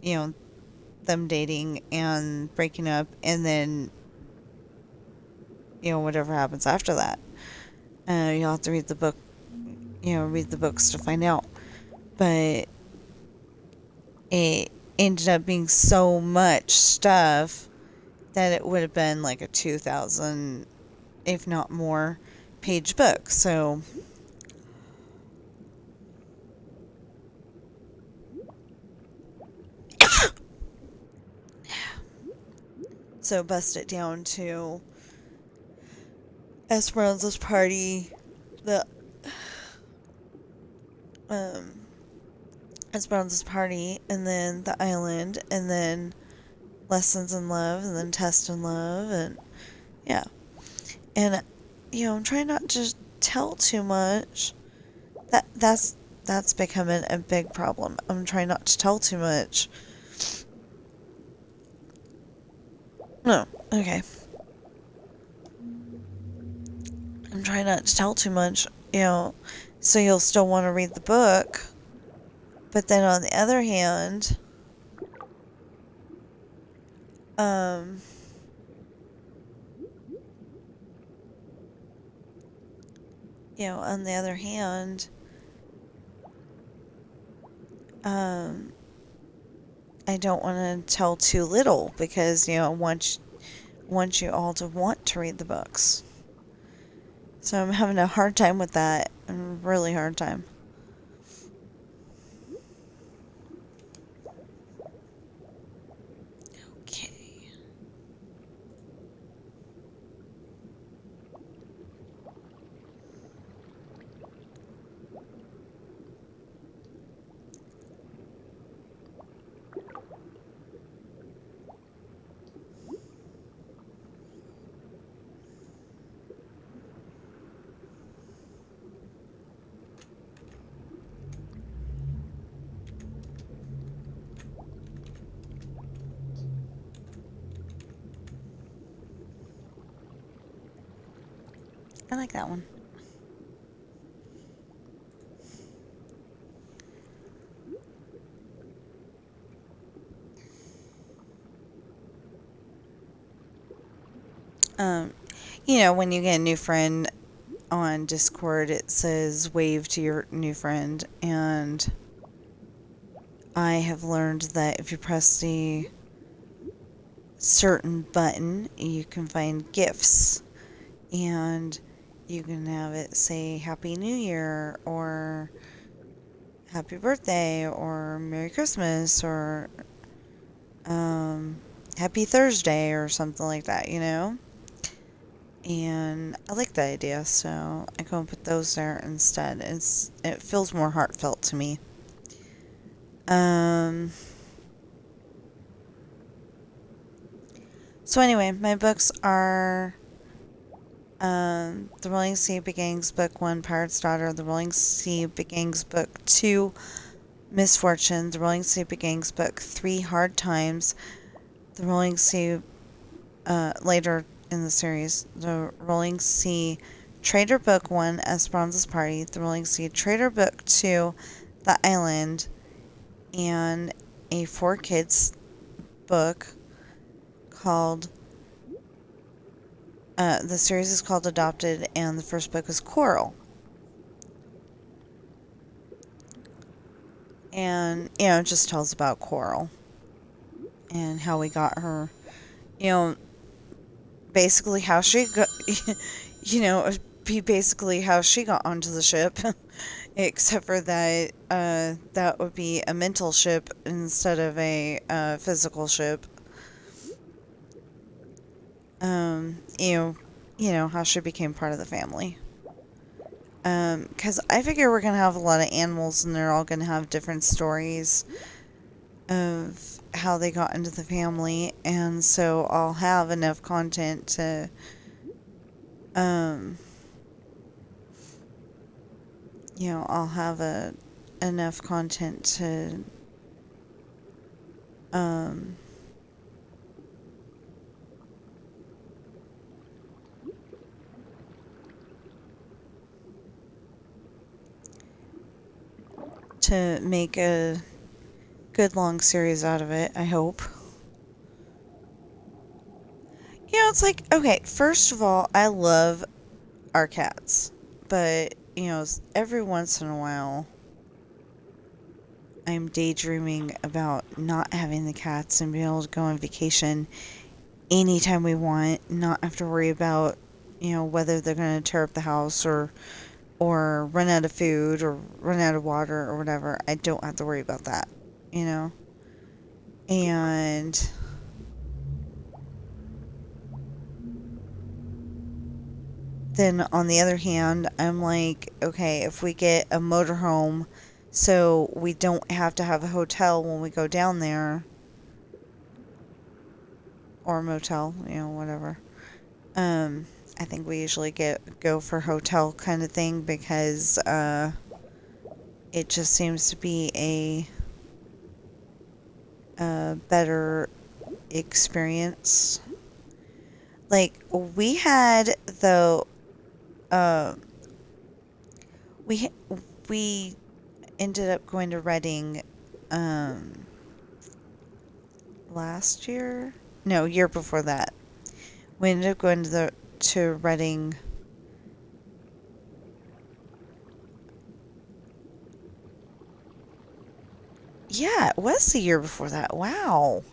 A: them dating and breaking up, and then whatever happens after that. You'll have to read the book, read the books to find out. But it ended up being so much stuff that it would have been like a 2,000, if not more, page book. So bust it down to Esperanza's party, the Esperanza's party, and then the island, and then Lessons in Love, and then Test in Love, and yeah. And I'm trying not to tell too much. That's becoming a big problem. I'm trying not to tell too much. No, okay. I'm trying not to tell too much, so you'll still want to read the book. But then on the other hand, on the other hand, I don't want to tell too little because, I want you all to want to read the books. So I'm having a hard time with that. A really hard time. Okay. like that one. Um, when you get a new friend on Discord, it says wave to your new friend, and I have learned that if you press the certain button, you can find gifts, and you can have it say Happy New Year, or Happy Birthday, or Merry Christmas, or Happy Thursday, or something like that, And I like that idea, so I go and put those there instead. It feels more heartfelt to me. So anyway, my books are The Rolling Sea Begins Book 1, Pirate's Daughter, The Rolling Sea Begins Book 2, Misfortune, The Rolling Sea Begins Book 3, Hard Times, The Rolling Sea, later in the series, The Rolling Sea Traitor Book 1, Esperanza's Party, The Rolling Sea Traitor Book 2, The Island, and a 4 kids book called the series is called Adopted, and the first book is Coral. And, it just tells about Coral and how we got her, basically how she got, basically how she got onto the ship, except for that, that would be a mental ship instead of a physical ship. How she became part of the family. Because I figure we're going to have a lot of animals and they're all going to have different stories of how they got into the family. And so I'll have enough content to, I'll have enough content to make a good long series out of it, I hope. It's like, okay, first of all, I love our cats, but, every once in a while, I'm daydreaming about not having the cats and being able to go on vacation anytime we want, not have to worry about, whether they're going to tear up the house or run out of food or run out of water or whatever. I don't have to worry about that, And then on the other hand, I'm like, okay, if we get a motorhome so we don't have to have a hotel when we go down there, or a motel, whatever. I think we usually go for hotel kind of thing because it just seems to be a better experience. Like we had though, we we ended up going to Reading last year. No, year before that. We ended up going to Reading. Yeah, it was the year before that. Wow.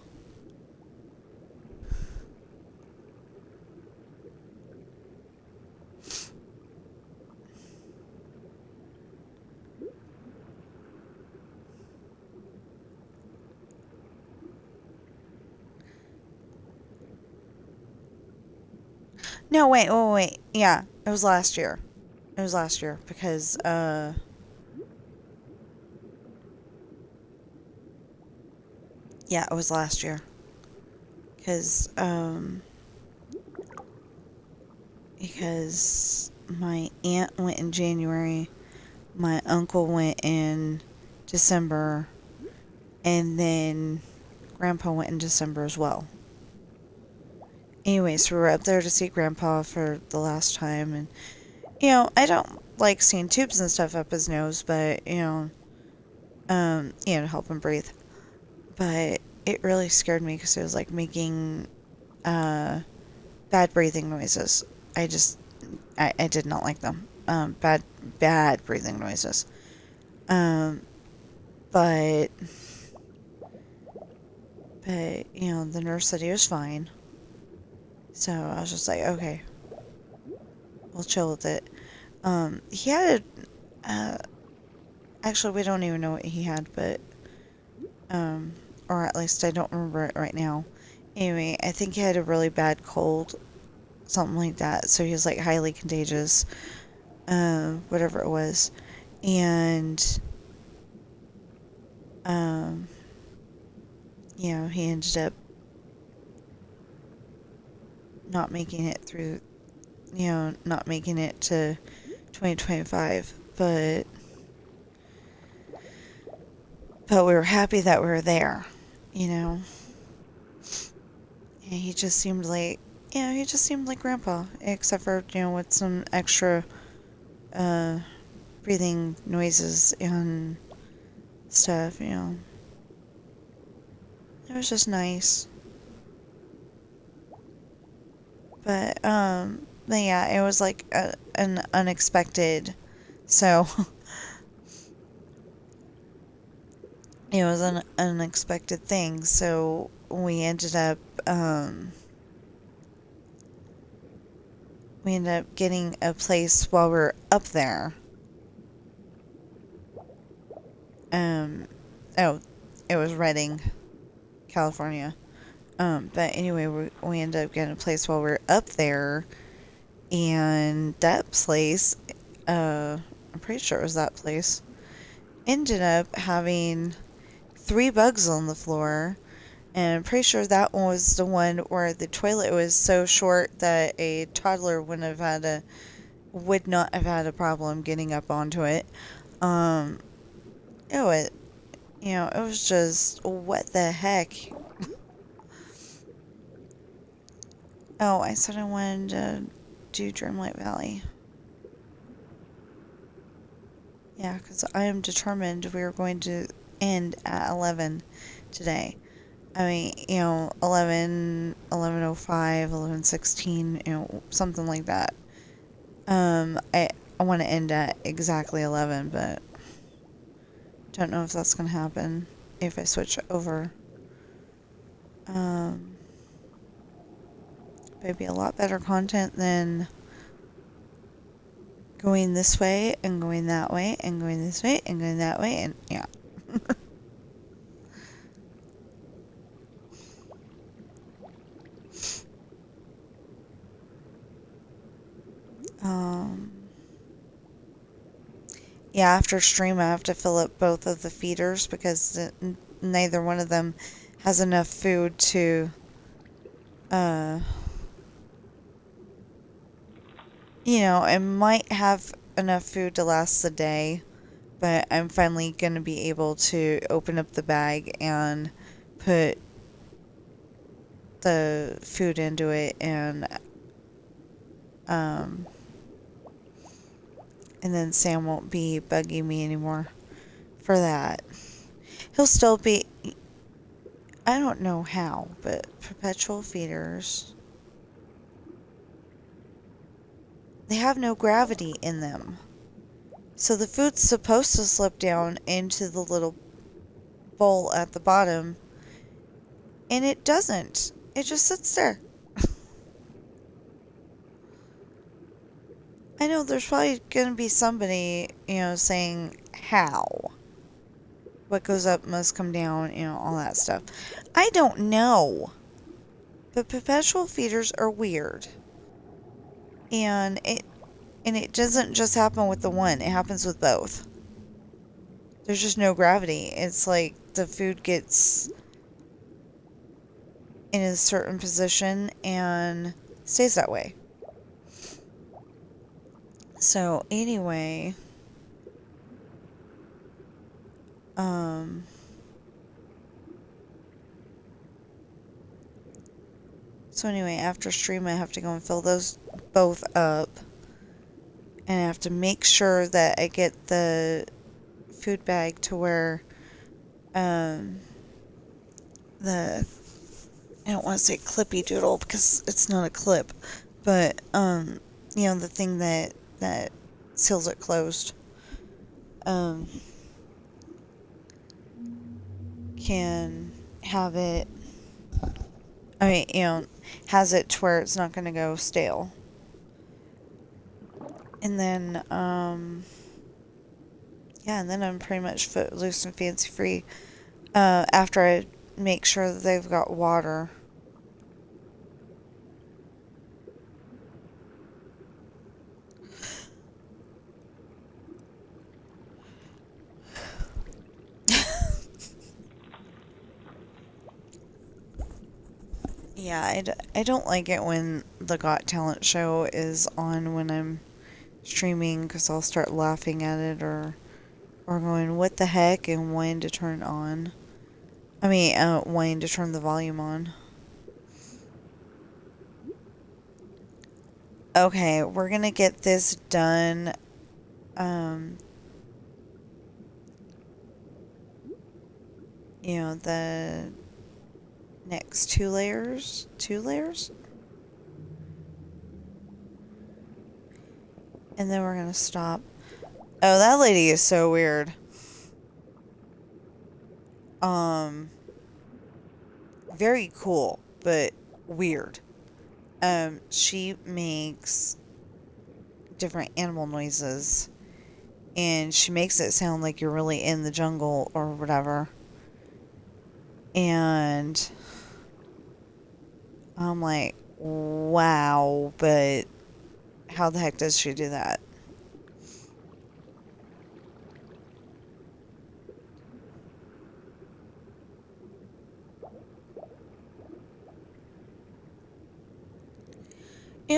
A: No, wait. Yeah, it was last year. It was last year because yeah, it was last year. Because my aunt went in January, my uncle went in December, and then Grandpa went in December as well. Anyways, we were up there to see Grandpa for the last time, and I don't like seeing tubes and stuff up his nose, but, to help him breathe. But it really scared me because it was like making bad breathing noises. I just, I did not like them. Bad breathing noises. Um, but, the nurse said he was fine. So I was just like, okay, we'll chill with it. He had actually, we don't even know what he had, but, or at least I don't remember it right now. Anyway, I think he had a really bad cold, something like that. So he was like highly contagious, whatever it was. And, um, he ended up not making it through, not making it to 2025. But we were happy that we were there, And he just seemed like, Grandpa, except for, with some extra, breathing noises and stuff, It was just nice. But yeah, it was like an unexpected, so it was an unexpected thing, so we ended up getting a place while we were up there. Oh, it was Redding, California. But anyway, we ended up getting a place while we were up there, and that place, I'm pretty sure it was that place, ended up having 3 bugs on the floor, and I'm pretty sure that one was the one where the toilet was so short that a toddler would not have had a problem getting up onto it. Um, it it was just, what the heck? Oh, I said I wanted to do Dreamlight Valley. Yeah, because I am determined we are going to end at 11 today. I mean, 11, 11:05, 11:16, something like that. I want to end at exactly 11, but don't know if that's going to happen if I switch over. It'd be a lot better content than going this way and going that way and going this way and going that way, and yeah. Yeah, after stream, I have to fill up both of the feeders because neither one of them has enough food to, it might have enough food to last the day, but I'm finally going to be able to open up the bag and put the food into it, and then Sam won't be bugging me anymore for that. He'll still be, I don't know how, but perpetual feeders, they have no gravity in them. So the food's supposed to slip down into the little bowl at the bottom, and it doesn't. It just sits there. I know there's probably going to be somebody, saying how. What goes up must come down, all that stuff. I don't know. But perpetual feeders are weird. And it doesn't just happen with the one, it happens with both. There's just no gravity. It's like the food gets in a certain position and stays that way. So anyway, after stream I have to go and fill those both up. And I have to make sure that I get the food bag to where um, the I don't want to say clippy doodle because it's not a clip, but the thing that seals it closed um, can have it. I mean, has it to where it's not going to go stale. And then and then I'm pretty much footloose and fancy free. After I make sure that they've got water. Yeah, I don't like it when the Got Talent show is on when I'm streaming because I'll start laughing at it or going, what the heck, and wanting to turn it on. Wanting to turn the volume on. Okay, we're gonna get this done. Um, the next 2 layers. 2 layers? And then we're gonna stop. Oh, that lady is so weird. Very cool, but weird. She makes different animal noises, and she makes it sound like you're really in the jungle or whatever. And I'm like, wow, but how the heck does she do that?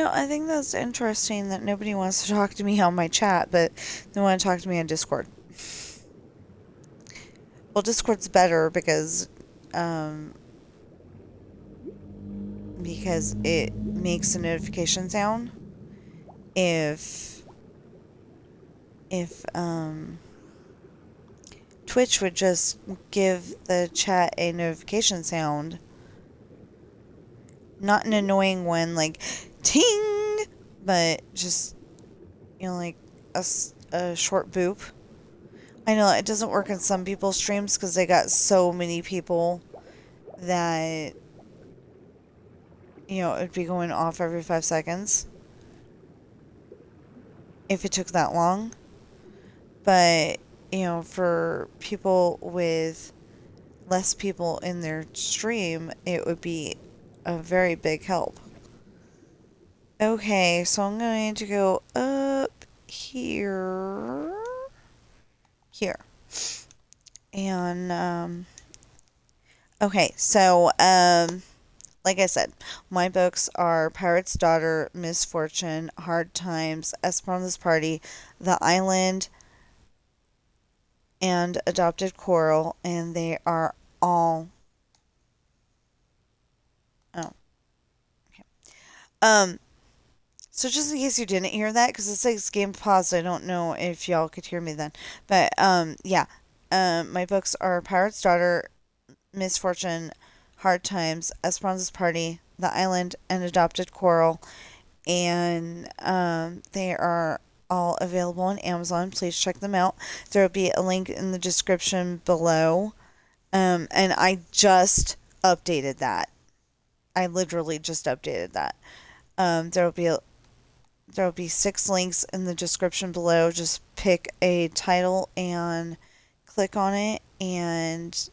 A: I think that's interesting that nobody wants to talk to me on my chat, but they want to talk to me on Discord. Well, Discord's better because it makes a notification sound. If Twitch would just give the chat a notification sound, not an annoying one like ting, but just like a short boop. I know it doesn't work in some people's streams because they got so many people that it would be going off every 5 seconds if it took that long. But for people with less people in their stream, it would be a very big help. Okay, so I'm going to go up here. Here. And, okay, so, like I said, my books are Pirate's Daughter, Misfortune, Hard Times, Esperanza's Party, The Island, and Adopted Coral, and they are all... Oh. Okay. So just in case you didn't hear that, because it says game paused, I don't know if y'all could hear me then. But, yeah. My books are Pirate's Daughter, Misfortune, Hard Times, Esperanza's Party, The Island, and Adopted Coral. And they are all available on Amazon. Please check them out. There will be a link in the description below. And I just updated that. I literally just updated that. There will be 6 links in the description below. Just pick a title and click on it, and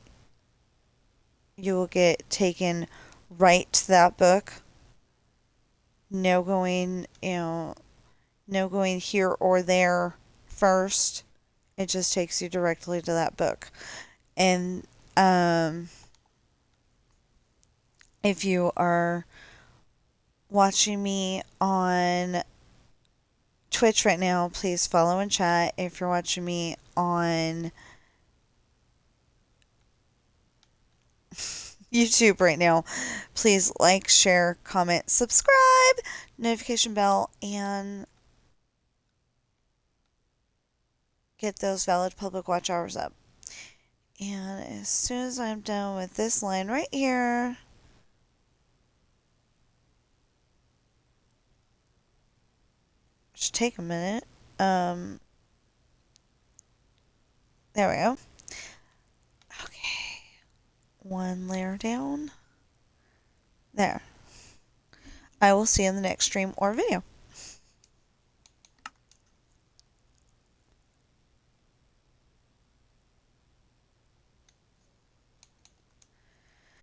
A: you will get taken right to that book. No going here or there first. It just takes you directly to that book. And if you are watching me on Twitch right now, please follow and chat. If you're watching me on YouTube right now, please like, share, comment, subscribe, notification bell, and get those valid public watch hours up. And as soon as I'm done with this line right here, should take a minute. There we go. Okay. One layer down. There. I will see you in the next stream or video.